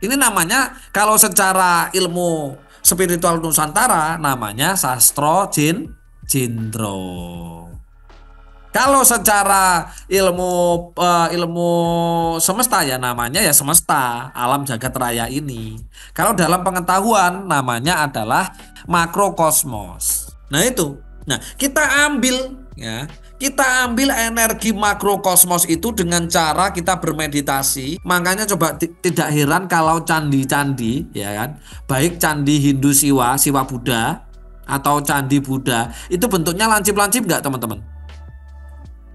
Ini namanya kalau secara ilmu spiritual Nusantara namanya Sastro Jendro. Kalau secara ilmu semesta ya namanya ya semesta, alam jagat raya ini. Kalau dalam pengetahuan namanya adalah makrokosmos. Nah itu. Nah, kita ambil energi makrokosmos itu dengan cara kita bermeditasi. Makanya coba tidak heran kalau candi-candi ya kan, baik candi Hindu Siwa Buddha atau candi Buddha, itu bentuknya lancip-lancip enggak, teman-teman?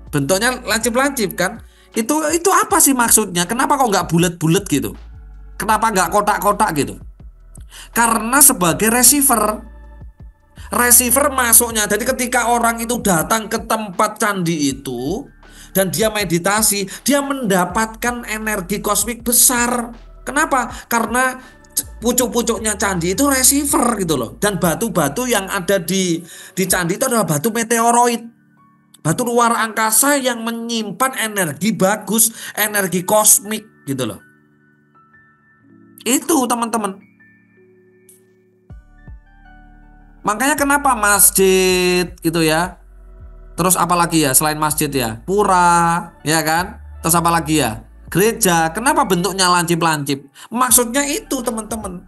Bentuknya lancip-lancip kan? Itu apa sih maksudnya? Kenapa kok enggak bulat-bulat gitu? Kenapa enggak kotak-kotak gitu? Karena sebagai receiver masuknya. Jadi ketika orang itu datang ke tempat candi itu dan dia meditasi, dia mendapatkan energi kosmik besar. Kenapa? Karena pucuk-pucuknya candi itu receiver gitu loh. Dan batu-batu yang ada di candi itu adalah batu meteoroid, batu luar angkasa yang menyimpan energi bagus, energi kosmik gitu loh. Itu teman-teman. Makanya kenapa masjid gitu ya. Terus apalagi ya selain masjid ya? Pura, ya kan? Terus apalagi ya? Gereja. Kenapa bentuknya lancip-lancip? Maksudnya itu teman-teman.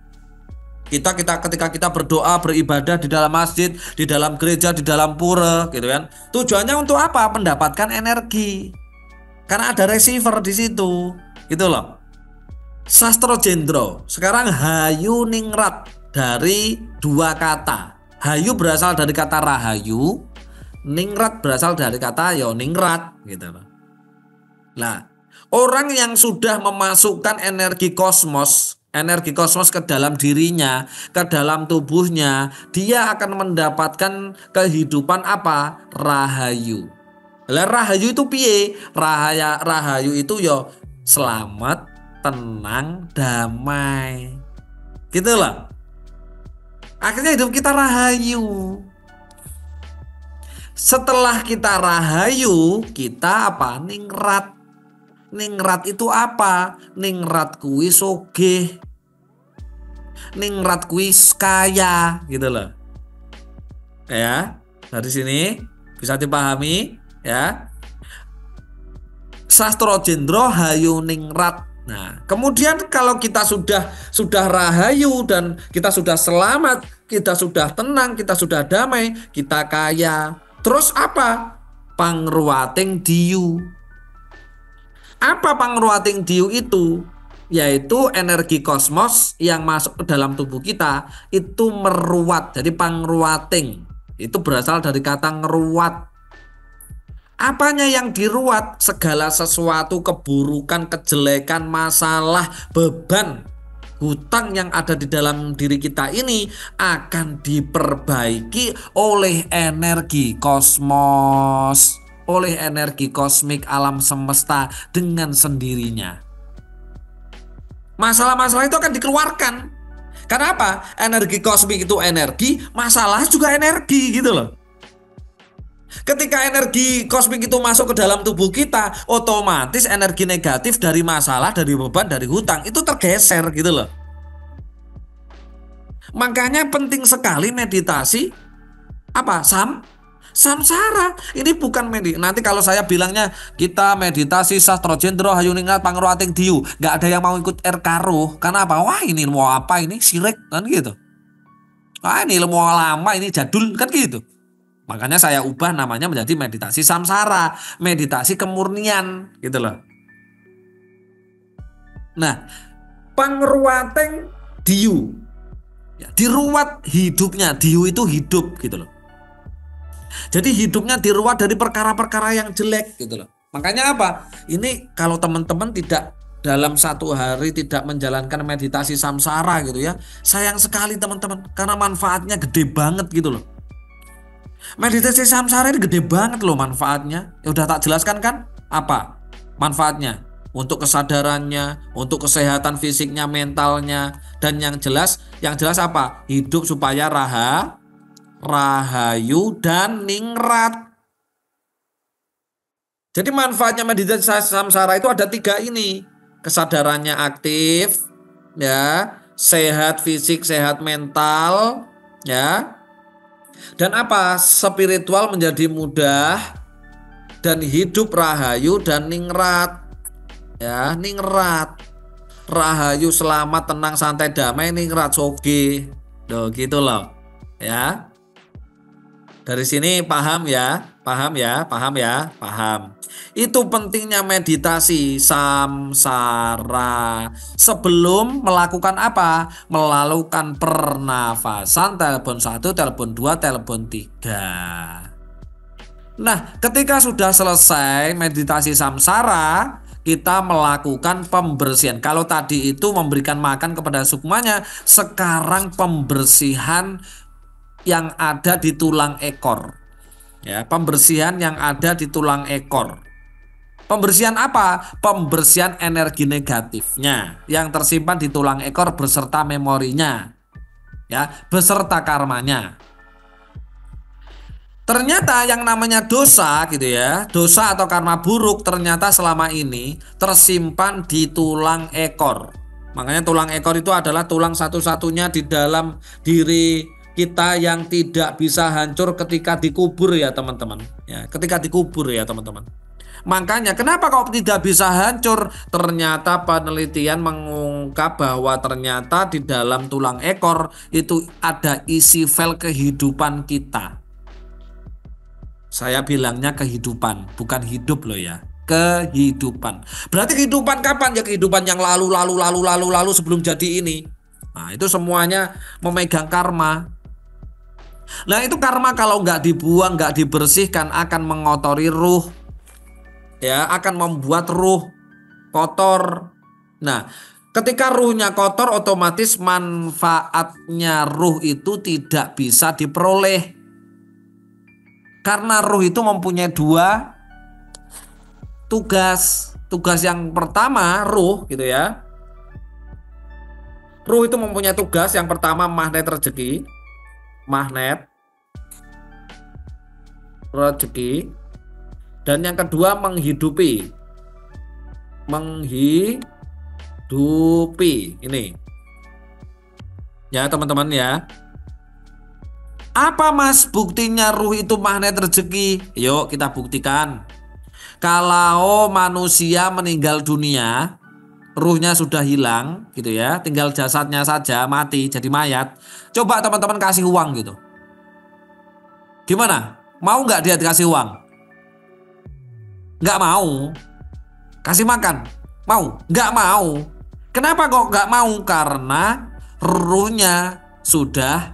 Ketika kita berdoa, beribadah di dalam masjid, di dalam gereja, di dalam pura gitu kan. Tujuannya untuk apa? Mendapatkan energi. Karena ada receiver di situ. Gitu loh. Sastro Jendro. Sekarang Hayuningrat dari dua kata. Hayu berasal dari kata rahayu, ningrat berasal dari kata ningrat gitu loh. Nah, orang yang sudah memasukkan energi kosmos ke dalam dirinya, ke dalam tubuhnya, dia akan mendapatkan kehidupan apa? Rahayu. Lah rahayu itu piye? Rahayu itu yo selamat, tenang, damai. Gitu loh. Akhirnya hidup kita rahayu. Setelah kita rahayu, kita apa? Ningrat. Ningrat itu apa? Ningrat kuwi sogeh. Ningrat kuwi kaya, gitu loh. Ya, dari sini bisa dipahami ya. Sastro Jendro hayu ningrat. Nah, kemudian kalau kita sudah rahayu dan kita sudah selamat, kita sudah tenang, kita sudah damai, kita kaya. Terus apa? Pangruating diyu. Apa pangruating diyu itu? Yaitu energi kosmos yang masuk ke dalam tubuh kita itu meruat. Jadi pangruating itu berasal dari kata ngeruat. Apanya yang diruat? Segala sesuatu, keburukan, kejelekan, masalah, beban, hutang yang ada di dalam diri kita ini akan diperbaiki oleh energi kosmos, oleh energi kosmik alam semesta dengan sendirinya. Masalah-masalah itu akan dikeluarkan. Karena apa? Energi kosmik itu energi, masalah juga energi gitu loh. Ketika energi kosmik itu masuk ke dalam tubuh kita, otomatis energi negatif dari masalah, dari beban, dari hutang itu tergeser gitu loh. Makanya penting sekali meditasi apa? Samsara. Ini bukan nanti kalau saya bilangnya kita meditasi Sastro Jendro hayu ningrat pangruating diyu, nggak ada yang mau ikut Erkaro. Karena apa? Wah, ini ilmu apa ini? Sirik kan gitu. Wah, ini ilmu lama, ini jadul kan gitu. Makanya saya ubah namanya menjadi meditasi samsara, meditasi kemurnian gitu loh. Nah, pangruating diyu. Ya, diruat hidupnya, diyu itu hidup gitu loh. Jadi hidupnya diruat dari perkara-perkara yang jelek gitu loh. Makanya apa? Ini kalau teman-teman tidak dalam satu hari tidak menjalankan meditasi samsara gitu ya, sayang sekali teman-teman, karena manfaatnya gede banget gitu loh. Meditasi samsara ini gede banget loh manfaatnya. Ya udah tak jelaskan kan apa manfaatnya? Untuk kesadarannya, untuk kesehatan fisiknya, mentalnya, dan yang jelas apa? Hidup supaya rahayu dan ningrat. Jadi manfaatnya meditasi samsara itu ada 3 ini. Kesadarannya aktif, ya, sehat fisik, sehat mental, ya. Dan apa? Spiritual menjadi mudah dan hidup rahayu dan ningrat. Ya, ningrat. Rahayu selamat, tenang, santai, damai, ningrat soge. Loh, gitu loh. Ya. Dari sini paham ya? Paham. Itu pentingnya meditasi samsara. Sebelum melakukan apa? Melakukan pernafasan telepon 1, telepon 2, telepon 3. Nah, ketika sudah selesai meditasi samsara, kita melakukan pembersihan. Kalau tadi itu memberikan makan kepada sukmanya, sekarang pembersihan yang ada di tulang ekor. Ya, pembersihan yang ada di tulang ekor. Pembersihan apa? Pembersihan energi negatifnya yang tersimpan di tulang ekor beserta memorinya. Ya, beserta karmanya. Ternyata yang namanya dosa gitu ya, dosa atau karma buruk ternyata selama ini tersimpan di tulang ekor. Makanya tulang ekor itu adalah tulang satu-satunya di dalam diri kita yang tidak bisa hancur ketika dikubur ya teman-teman. Ya, ketika dikubur ya teman-teman. Makanya kenapa kok tidak bisa hancur? Ternyata penelitian mengungkap bahwa ternyata di dalam tulang ekor itu ada isi file kehidupan kita. Saya bilangnya kehidupan, bukan hidup loh ya. Kehidupan. Berarti kehidupan kapan? Ya kehidupan yang lalu sebelum jadi ini. Nah, itu semuanya memegang karma. Nah, itu karma kalau nggak dibuang, nggak dibersihkan akan mengotori ruh. Ya, akan membuat ruh kotor. Nah, ketika ruhnya kotor, otomatis manfaatnya ruh itu tidak bisa diperoleh. Karena ruh itu mempunyai 2 tugas yang pertama ruh gitu ya. Ruh itu mempunyai tugas yang pertama magnet rezeki. Dan yang kedua menghidupi. Ini. Ya teman-teman ya. Apa Mas buktinya ruh itu magnet rezeki? Yuk kita buktikan. Kalau manusia meninggal dunia, ruhnya sudah hilang gitu ya, tinggal jasadnya saja mati jadi mayat. Coba teman-teman kasih uang gitu. Gimana? Mau nggak dia dikasih uang? Nggak mau. Kasih makan? Mau? Nggak mau. Kenapa kok nggak mau? Karena ruhnya sudah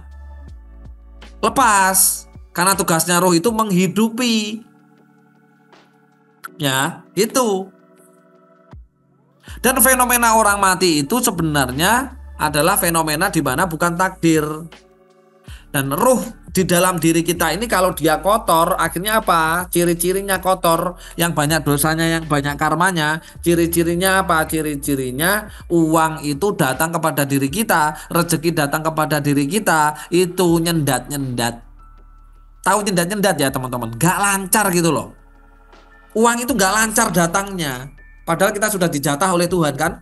lepas. Karena tugasnya ruh itu menghidupi. Ya, itu. Dan fenomena orang mati itu sebenarnya adalah fenomena di mana bukan takdir. Dan ruh di dalam diri kita ini kalau dia kotor, akhirnya apa? Ciri-cirinya kotor, yang banyak dosanya, yang banyak karmanya. Ciri-cirinya apa? Ciri-cirinya uang itu datang kepada diri kita, rezeki datang kepada diri kita, itu nyendat-nyendat. Tahu nyendat-nyendat ya teman-teman? Gak lancar gitu loh. Uang itu gak lancar datangnya. Padahal kita sudah dijatah oleh Tuhan kan.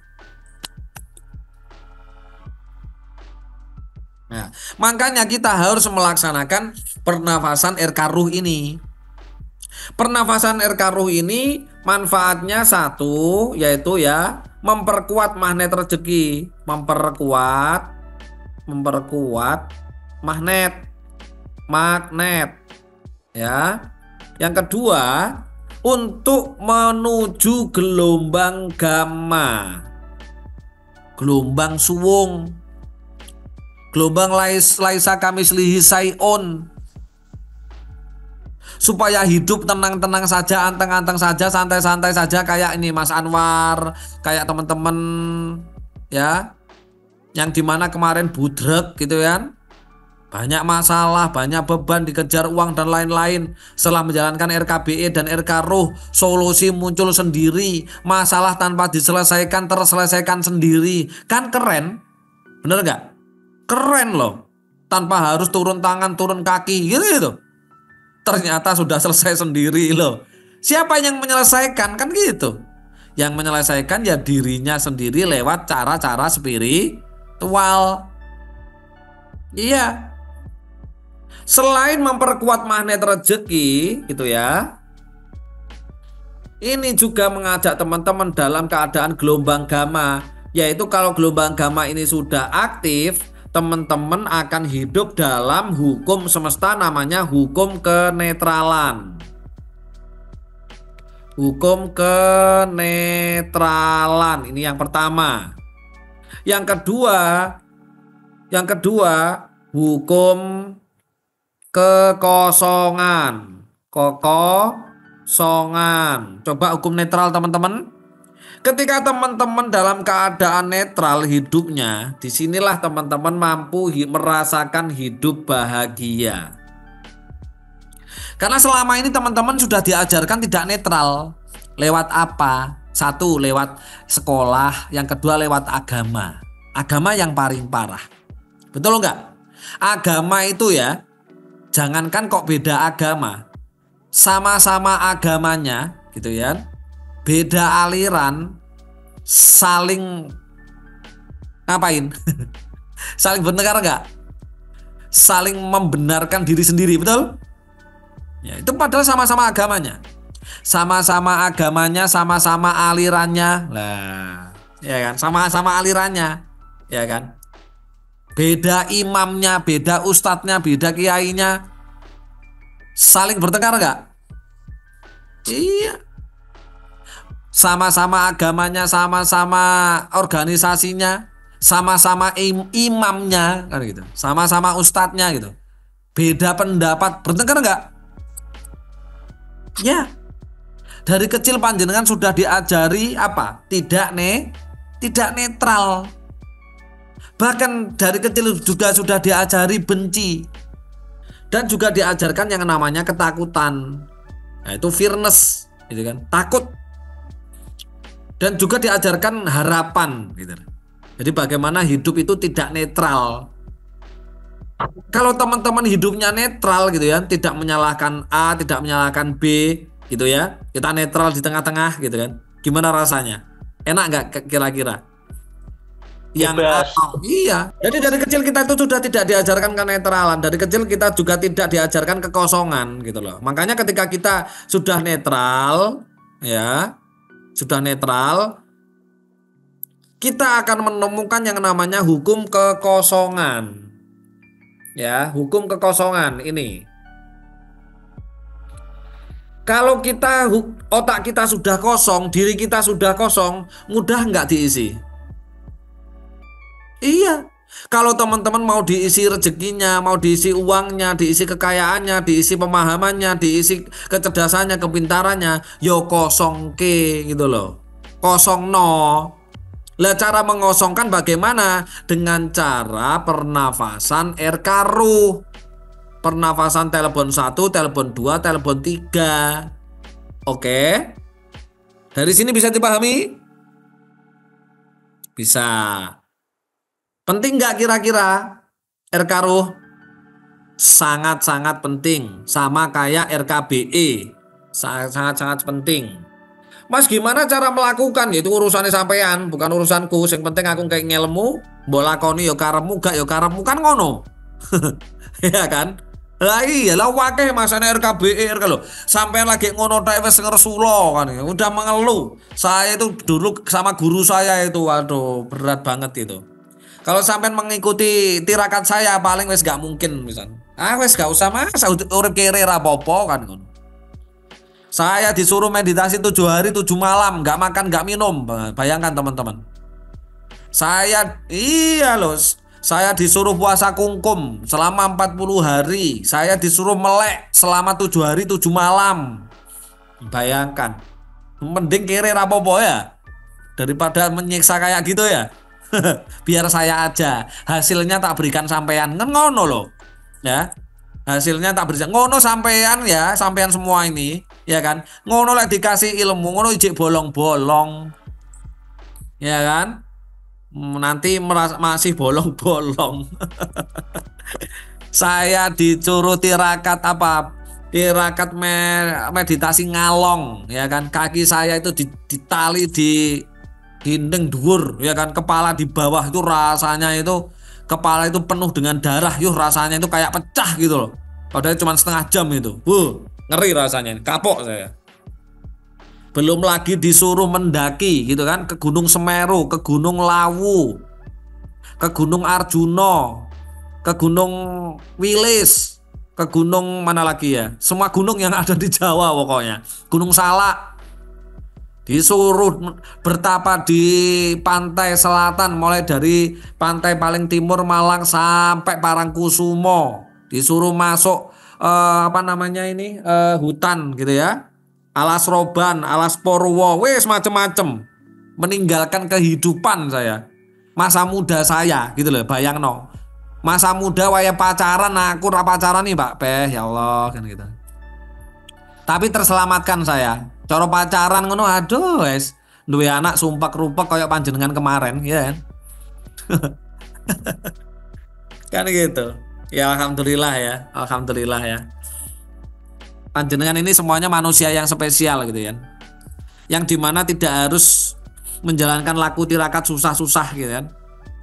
Nah, makanya kita harus melaksanakan pernafasan RK Ruh ini. Pernafasan RK Ruh ini manfaatnya satu, yaitu ya memperkuat magnet rezeki, memperkuat magnet ya. Yang kedua, untuk menuju gelombang gamma, gelombang suwung, gelombang laisa kamislihi sayun, supaya hidup tenang-tenang saja, anteng-anteng saja, santai-santai saja, kayak ini Mas Anwar, kayak teman-teman ya, yang dimana kemarin budrek gitu kan. Banyak masalah, banyak beban, dikejar uang dan lain-lain. Setelah menjalankan RKBE dan RK Ruh, solusi muncul sendiri. Masalah tanpa diselesaikan terselesaikan sendiri. Kan keren? Bener gak? Keren loh. Tanpa harus turun tangan, turun kaki gitu. Ternyata sudah selesai sendiri loh. Siapa yang menyelesaikan? Kan gitu. Yang menyelesaikan ya dirinya sendiri lewat cara-cara spiritual. Iya. Selain memperkuat magnet rezeki gitu ya, ini juga mengajak teman-teman dalam keadaan gelombang gamma. Yaitu kalau gelombang gamma ini sudah aktif, teman-teman akan hidup dalam hukum semesta, namanya hukum kenetralan. Hukum kenetralan ini yang pertama. Yang kedua hukum kekosongan. Coba hukum netral teman-teman. Ketika teman-teman dalam keadaan netral hidupnya, disinilah teman-teman mampu merasakan hidup bahagia. Karena selama ini teman-teman sudah diajarkan tidak netral. Lewat apa? Satu, lewat sekolah. Yang kedua, lewat agama. Agama yang paling parah. Betul enggak? Agama itu ya, jangankan kok beda agama, sama-sama agamanya gitu ya, beda aliran, saling ngapain? Saling bertengkar enggak? Saling membenarkan diri sendiri, betul? Ya, itu padahal sama-sama agamanya. Sama-sama agamanya, sama-sama alirannya. Lah, ya kan? Sama-sama alirannya. Ya kan? Beda imamnya, beda ustadznya, beda kiainya. Saling bertengkar enggak? Iya. Sama-sama agamanya, sama-sama organisasinya, sama-sama imamnya kan gitu. Sama-sama ustadznya gitu. Beda pendapat, bertengkar enggak? Ya. Dari kecil panjenengan sudah diajari apa? Tidak netral. Bahkan dari kecil juga sudah diajari benci. Dan juga diajarkan yang namanya ketakutan. Nah, itu fearness, gitu kan? Takut. Dan juga diajarkan harapan gitu. Jadi bagaimana hidup itu tidak netral. Kalau teman-teman hidupnya netral gitu ya, tidak menyalahkan A, tidak menyalahkan B gitu ya, kita netral di tengah-tengah gitu kan, gimana rasanya? Enak nggak kira-kira? Yang iya, jadi dari kecil kita itu sudah tidak diajarkan kenetralan, dari kecil kita juga tidak diajarkan kekosongan gitu loh. Makanya ketika kita sudah netral ya, sudah netral, kita akan menemukan yang namanya hukum kekosongan. Ya, hukum kekosongan ini. Kalau kita otak kita sudah kosong, diri kita sudah kosong, mudah nggak diisi? Iya. Kalau teman-teman mau diisi rezekinya, mau diisi uangnya, diisi kekayaannya, diisi pemahamannya, diisi kecerdasannya, kepintarannya, yo kosong ke gitu loh. Kosong no. Lah cara mengosongkan bagaimana? Dengan cara pernafasan RK-RU. Pernafasan telepon 1, telepon 2, telepon 3. Oke. Dari sini bisa dipahami? Bisa. Penting nggak kira-kira RK-RU? Sangat-sangat penting. Sama kayak RKBE. Sangat-sangat penting. Mas gimana cara melakukan? Itu urusannya sampean, bukan urusanku. Yang penting aku kayak ngelmu, mbok lakoni yo karepmu gak yo karepmu kan ngono. Ya kan? Lah iya lah wakeh masane RKBE lho. Sampean lagi ngono tek wis ngersula kan. Udah mengeluh. Saya itu dulu sama guru saya itu waduh berat banget itu. Kalau sampean mengikuti tirakat saya paling wis gak mungkin misal. Wis gak usah Mas, urip kere ra apa-apa kan ngono. Saya disuruh meditasi 7 hari 7 malam, nggak makan nggak minum. Bayangkan teman-teman. Saya disuruh puasa kungkum selama 40 hari. Saya disuruh melek selama 7 hari 7 malam. Bayangkan. Mending kere rapopo ya, daripada menyiksa kayak gitu ya. Biar saya aja, hasilnya tak berikan sampean. Ngono loh. Ya. Hasilnya tak berikan ngono sampean ya, sampean semua ini ya kan, ngono lek dikasih ilmu ngono ijik bolong-bolong ya kan, nanti masih bolong-bolong. Saya disuruh tirakat tirakat meditasi ngalong ya kan, kaki saya itu ditali di dinding dhuwur ya kan, kepala di bawah itu rasanya itu kepala itu penuh dengan darah, rasanya itu kayak pecah gitu loh. Padahal cuma setengah jam itu. Ngeri rasanya, kapok saya. Belum lagi disuruh mendaki gitu kan, ke Gunung Semeru, ke Gunung Lawu, ke Gunung Arjuna, ke Gunung Wilis, ke gunung mana lagi ya? Semua gunung yang ada di Jawa pokoknya. Gunung Salak. Disuruh bertapa di pantai selatan, mulai dari pantai paling timur Malang sampai Parangkusumo. Disuruh masuk hutan gitu ya, Alas Roban, Alas Porwo, wes macem-macem. Meninggalkan kehidupan saya, masa muda saya gitu loh. Bayang no, masa muda waya pacaran, aku ra pacaran nih Mbak Peh, ya Allah kan gitu. Tapi terselamatkan saya. Cara pacaran ngono aduh wes duwe anak sumpak-rupak kayak panjenengan kemarin ya kan. Kan gitu. Ya alhamdulillah ya. Alhamdulillah ya. Panjenengan ini semuanya manusia yang spesial gitu kan. Yang dimana tidak harus menjalankan laku tirakat susah-susah gitu kan.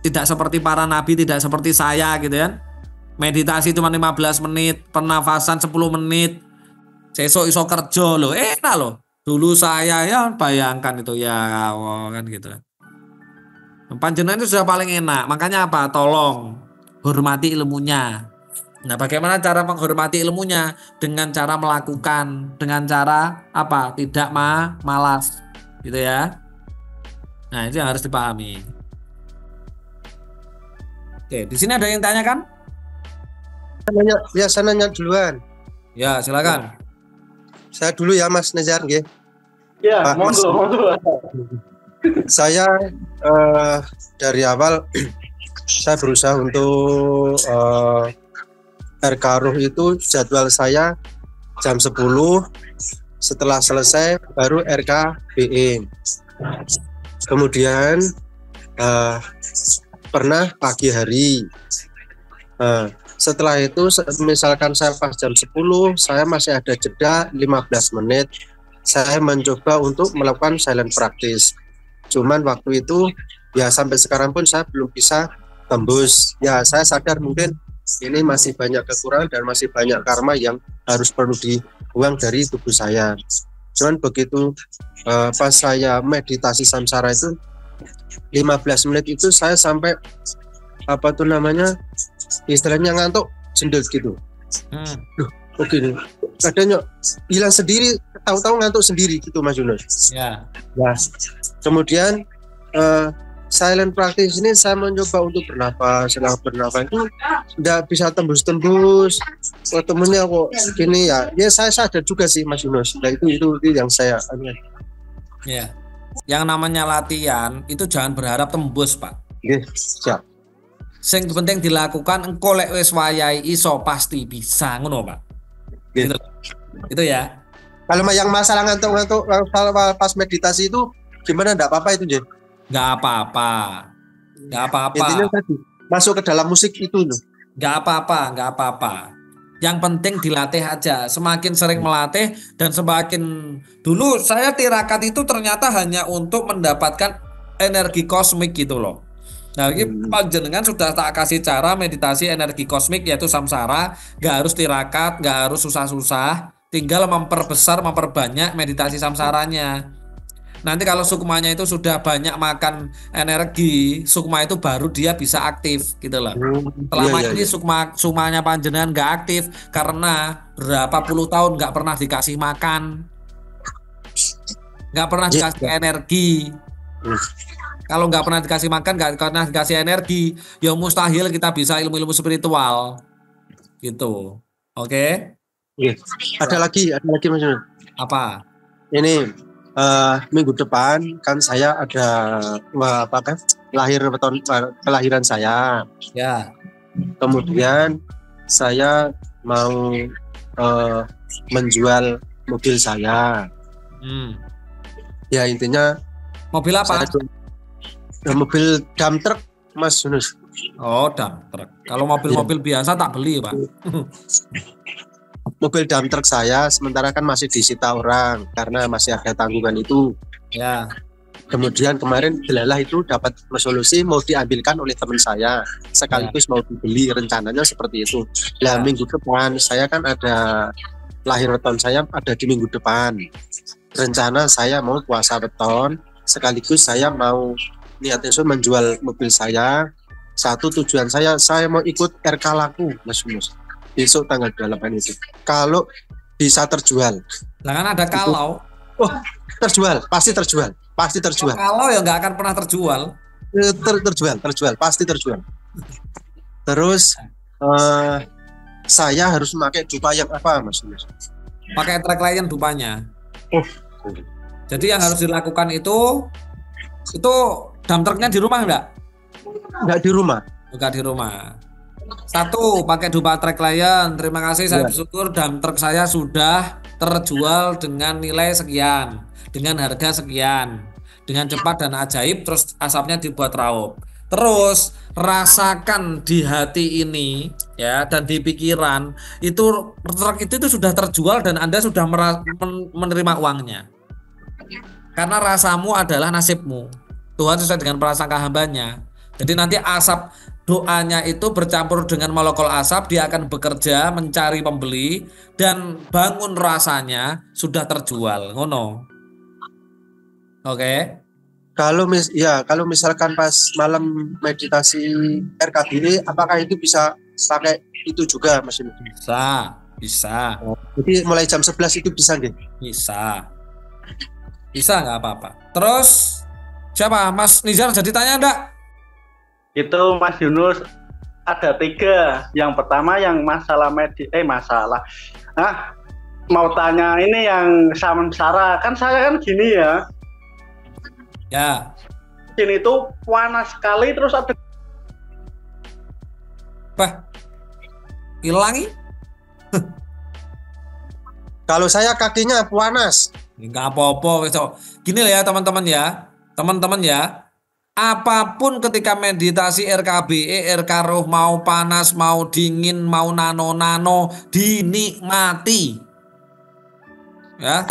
Tidak seperti para nabi, tidak seperti saya gitu kan. Meditasi cuma 15 menit, pernafasan 10 menit. Sesuk iso kerja loh, enak loh. Dulu saya ya bayangkan itu ya kan gitu. Panjenengan itu sudah paling enak. Makanya apa? Tolong hormati ilmunya. Nah, bagaimana cara menghormati ilmunya? Dengan cara melakukan, dengan cara apa? Tidak malas, gitu ya. Nah, itu yang harus dipahami. Oke, di sini ada yang tanyakan? Saya nanya duluan. Ya, silakan. Saya dulu ya Mas Nezar nggih. Ya, monggo. Saya dari awal saya berusaha untuk RK-RU itu jadwal saya jam 10, setelah selesai baru RKBE. Kemudian pernah pagi hari. Setelah itu misalkan saya pas jam 10, saya masih ada jeda 15 menit. Saya mencoba untuk melakukan silent practice. Cuman waktu itu ya sampai sekarang pun saya belum bisa tembus. Ya saya sadar mungkin ini masih banyak kekurangan dan masih banyak karma yang harus perlu dibuang dari tubuh saya. Cuman begitu pas saya meditasi samsara itu 15 menit itu saya sampai istilahnya ngantuk jendel gitu. Duh, begini. Kadang hilang sendiri, tahu-tahu ngantuk sendiri gitu Mas Yunus. Ya. Nah, kemudian silent practice ini saya mencoba untuk bernafas. Setelah bernafas itu tidak bisa tembus-tembus. Temennya kok gini ya. Ya saya sadar juga sih Mas Yunus. Nah itu yang saya. Ya. Yang namanya latihan itu jangan berharap tembus, Pak. Oke, siap. Sing penting dilakukan engko lek wis wayahe iso pasti bisa ngono, Pak. Gitu. Itu ya. Kalau yang masalah ngantuk-ngantuk pas meditasi itu gimana, enggak apa-apa itu, Jen? Enggak apa-apa. Enggak apa-apa. Intinya tadi masuk ke dalam musik itu loh. Enggak apa-apa. Yang penting dilatih aja. Semakin sering melatih dan semakin dulu saya tirakat itu ternyata hanya untuk mendapatkan energi kosmik gitu loh. Nah, ini panjenengan sudah tak kasih cara meditasi energi kosmik yaitu samsara, nggak harus tirakat, nggak harus susah-susah, tinggal memperbanyak meditasi samsaranya. Nanti kalau sukmanya itu sudah banyak makan energi, sukma itu baru dia bisa aktif gitu loh. Selama ini sukmanya panjenengan nggak aktif karena berapa puluh tahun nggak pernah dikasih makan, nggak pernah dikasih energi. Kalau nggak pernah dikasih makan, nggak pernah dikasih energi, ya mustahil kita bisa ilmu-ilmu spiritual, gitu. Oke? Ada lagi Mas Yunus. Apa? Ini minggu depan kan saya ada kelahiran saya. Ya. Kemudian saya mau menjual mobil saya. Ya intinya. Mobil apa? Mobil dump truck, Mas Yunus. Oh, dump truck. Kalau mobil-mobil biasa tak beli, Pak. Mobil dump truck saya sementara kan masih disita orang karena masih ada tanggungan itu. Ya. Kemudian kemarin delalah itu dapat solusi mau diambilkan oleh teman saya sekaligus mau dibeli, rencananya seperti itu. Nah, minggu depan saya kan ada lahir weton saya ada di minggu depan. Rencana saya mau puasa weton sekaligus saya mau niatnya menjual mobil saya. Satu tujuan saya mau ikut RK Laku Mas Yunus besok tanggal 28 itu. Kalau bisa terjual. Jangan ada kalau. Terjual, pasti terjual. Kalau ya nggak akan pernah terjual. Terjual, pasti terjual. Terus saya harus memakai dupa yang apa Mas Yunus? Pakai track lain dupanya. Jadi yang harus dilakukan itu dump trucknya di rumah enggak? Enggak di rumah. Enggak di rumah. Satu, pakai dupa track lion. Terima kasih, saya bersyukur dump truck saya sudah terjual dengan nilai sekian, dengan harga sekian, dengan cepat dan ajaib. Terus asapnya dibuat raup. Terus rasakan di hati ini ya dan di pikiran itu truk itu sudah terjual dan Anda sudah menerima uangnya. Karena rasamu adalah nasibmu. Tuhan sesuai dengan prasangka hambanya. Jadi nanti asap doanya itu bercampur dengan molekul asap, dia akan bekerja mencari pembeli dan bangun rasanya sudah terjual. Ngono. Oke. Kalau misalkan pas malam meditasi RKBE, apakah itu bisa pakai itu juga Mas Yunus? Bisa. Jadi mulai jam 11 itu bisa nggih? Bisa nggak apa-apa. Terus siapa? Mas Nizar jadi tanya enggak? Itu Mas Yunus ada 3. Yang pertama yang masalah mau tanya ini yang samsara. Kan saya kan gini ya. Ya. Sini tuh panas sekali terus ada hilangi? Kalau saya kakinya panas. Enggak apa-apa. Gini lah ya teman-teman ya. Teman-teman ya. Apapun ketika meditasi RKBE, RK Roh, mau panas, mau dingin, mau nano-nano, dinikmati. Ya.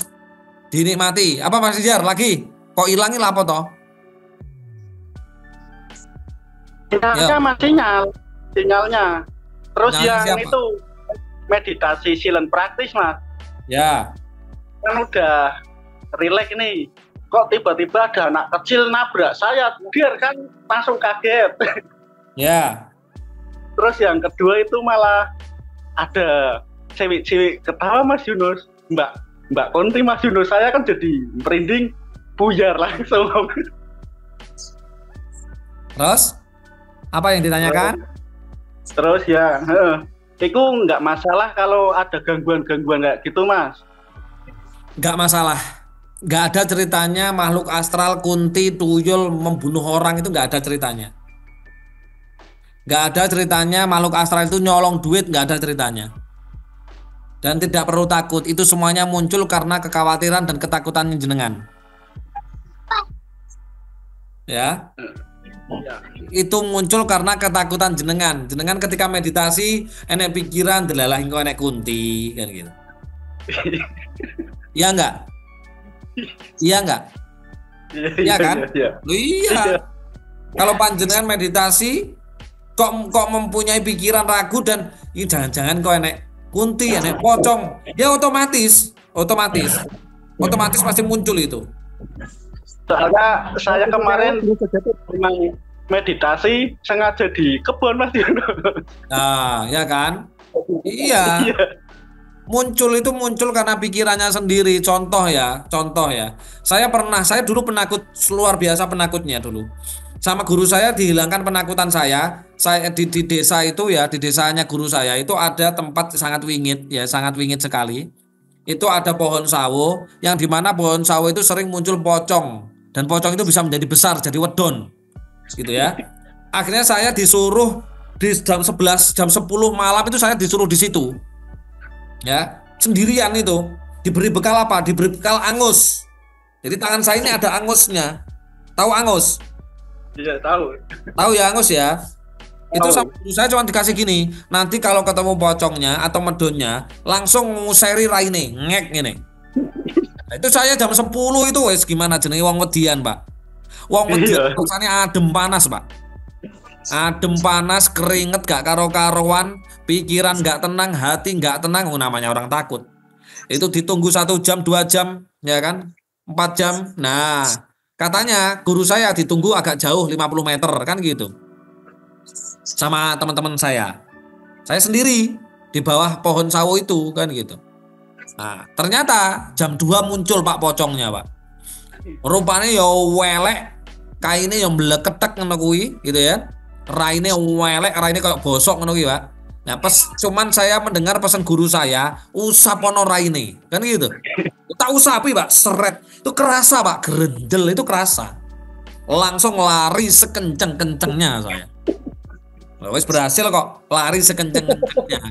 Dinikmati. Apa Mas Dijar lagi? Kok hilangin apa toh? Sinyalnya mas sinyalnya. Terus Sinyalnya yang siapa? itu meditasi silent praktis mas. Ya. Kan udah relax nih. Kok tiba-tiba ada anak kecil nabrak saya, biar kan langsung kaget. Ya. Terus yang kedua itu malah ada cewek-cewek ketawa Mas Yunus, Mbak Konti Mas Yunus, saya kan jadi merinding, buyar langsung. Terus apa yang ditanyakan? Terus ya, itu nggak masalah kalau ada gangguan-gangguan kayak gitu Mas. Nggak masalah. Nggak ada ceritanya makhluk astral, kunti, tuyul membunuh orang, itu nggak ada ceritanya. Nggak ada ceritanya makhluk astral itu nyolong duit, nggak ada ceritanya. Dan tidak perlu takut, itu semuanya muncul karena kekhawatiran dan ketakutan jenengan. Ya. Ya. Itu muncul karena ketakutan jenengan. Jenengan ketika meditasi enek pikiran delalah engko enek kunti kan gitu. Iya enggak? Iya enggak? Iya kan? Loh, iya. Kalau panjenengan meditasi kok mempunyai pikiran ragu dan ini jangan-jangan kok enek kunti, enek pocong, ya otomatis pasti muncul itu. Soalnya saya kemarin memang meditasi sengaja di kebun Mas Yunus. Nah, ya kan? Iya. Muncul karena pikirannya sendiri. Contoh ya. Saya dulu penakut, luar biasa penakutnya dulu. Sama guru saya dihilangkan penakutan saya. Saya di desa itu ya, di desanya guru saya itu ada tempat sangat wingit ya, sangat wingit sekali. Itu ada pohon sawo yang dimana pohon sawo itu sering muncul pocong dan pocong itu bisa menjadi besar jadi wedon. Gitu ya. Akhirnya saya disuruh di jam 11, jam 10 malam itu saya disuruh di situ. Ya, sendirian itu. Diberi bekal apa? Diberi bekal angus. Jadi tangan saya ini ada angusnya. Tahu angus? Iya, tahu. Tahu ya angus ya? Itu sama guru saya cuma dikasih gini. Nanti kalau ketemu pocongnya atau medonnya, langsung nguseri raine, ngek gini. Nah, itu saya jam 10 itu wes gimana jenenge wong wedian, Pak. Wong wedian rasane adem panas, Pak. Adem panas, keringet gak karo-karuan, pikiran gak tenang, hati gak tenang, namanya orang takut. Itu ditunggu 1 jam, 2 jam, ya kan? 4 jam. Nah, katanya guru saya ditunggu agak jauh 50 meter kan gitu. Sama teman-teman saya. Saya sendiri di bawah pohon sawo itu kan gitu. Nah, ternyata jam 2 muncul Pak pocongnya, Pak. Rupanya ya welek, kaine yang meleketek ngono kuwi gitu ya. Raine welek, raine kayak bosok ngono kuwi, Pak. Nah, cuman saya mendengar pesan guru saya, usapono raine, kan gitu. Tak usapi, Pak, seret. Itu kerasa, Pak, gerendel itu kerasa. Langsung lari sekenceng-kencengnya saya. Wes berhasil kok lari sekenceng-kencengnya.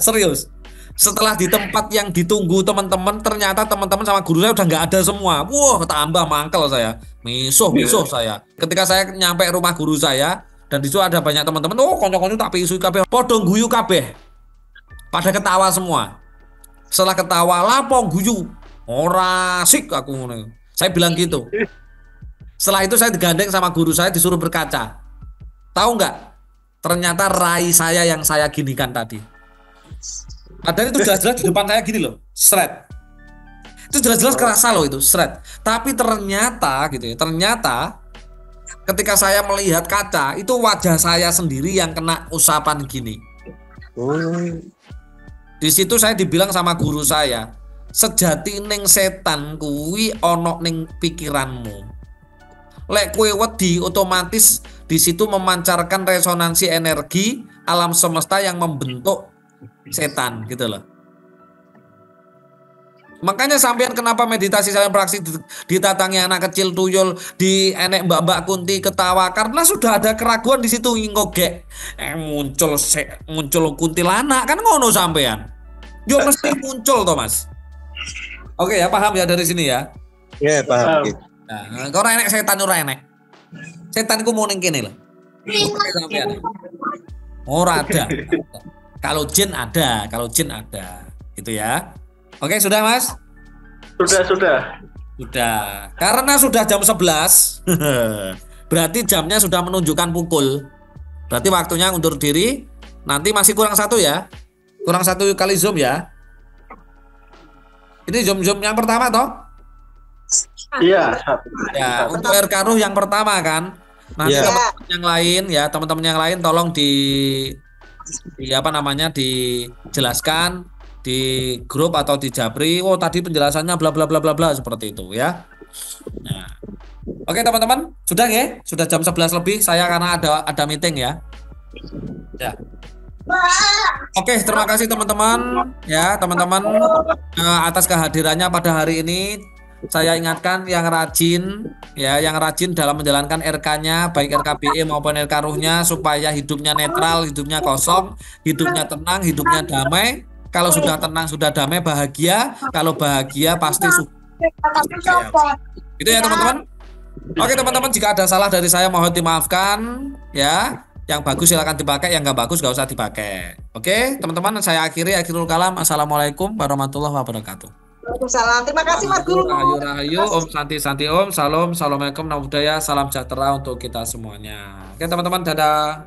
Serius. Setelah di tempat yang ditunggu teman-teman, ternyata teman-teman sama guru saya udah nggak ada semua. Wah, tambah mangkel saya, misuh saya. Ketika saya nyampe rumah guru saya dan di situ ada banyak teman-teman, konco-konco tak pisu kabeh, podong guyu kabeh, pada ketawa semua. Setelah ketawa, lapong guyu, ora asik aku ngono. Saya bilang gitu. Setelah itu saya digandeng sama guru saya disuruh berkaca. Tahu nggak? Ternyata rai saya yang saya ginikan tadi. Padahal itu jelas-jelas di depan saya gini loh, seret. Itu jelas-jelas kerasa loh itu, seret. Tapi ternyata gitu ya, ternyata ketika saya melihat kaca, itu wajah saya sendiri yang kena usapan gini. Di situ saya dibilang sama guru saya, sejati ning setan kuwi ono ning pikiranmu. Lek kowe wedi otomatis di situ memancarkan resonansi energi alam semesta yang membentuk setan gitu loh. Makanya sampean kenapa meditasi saya praksi ditatangi anak kecil tuyul, di enek mbak-mbak kunti ketawa karena sudah ada keraguan di situ ngogek. Muncul kuntilanak kan ngono sampean. Yo mesti muncul toh Mas. Oke ya, paham ya dari sini ya. Ya, paham. Gitu. Nah, kau ora enek setan ora enek. Setan ku mau ning kene lho. Sampean. Ora ada. Kalau jin ada, gitu ya. Oke, sudah Mas? Sudah. Sudah. Karena sudah jam 11. Berarti jamnya sudah menunjukkan pukul. Berarti waktunya undur diri. Nanti masih kurang 1 ya. Kurang 1 kali Zoom ya. Ini Zoom yang pertama toh? Iya. Ya, untuk RK Ruh yang pertama kan. Nanti Iya. teman-teman yang lain ya, teman-teman yang lain tolong dijelaskan di grup atau di Japri. Oh, tadi penjelasannya bla bla bla bla bla seperti itu ya. Nah. Oke, teman-teman, sudah ya? Sudah jam 11 lebih saya karena ada meeting ya. Ya. Oke, terima kasih teman-teman ya, teman-teman atas kehadirannya pada hari ini. Saya ingatkan yang rajin dalam menjalankan RK-nya, baik RKBE maupun RK Ruhnya, supaya hidupnya netral, hidupnya kosong, hidupnya tenang, hidupnya damai. Kalau sudah tenang, sudah damai, bahagia. Kalau bahagia pasti itu ya teman-teman. Oke teman-teman, jika ada salah dari saya mohon dimaafkan ya. Yang bagus silakan dipakai, yang nggak bagus nggak usah dipakai. Oke teman-teman, saya akhirul kalam. Assalamualaikum warahmatullahi wabarakatuh. Waalaikumsalam. Terima kasih Mas Guru. Rahayu, Om Santi Om, Salam, Assalamualaikum, Namo Buddhaya, salam sejahtera untuk kita semuanya. Oke teman-teman, dadah.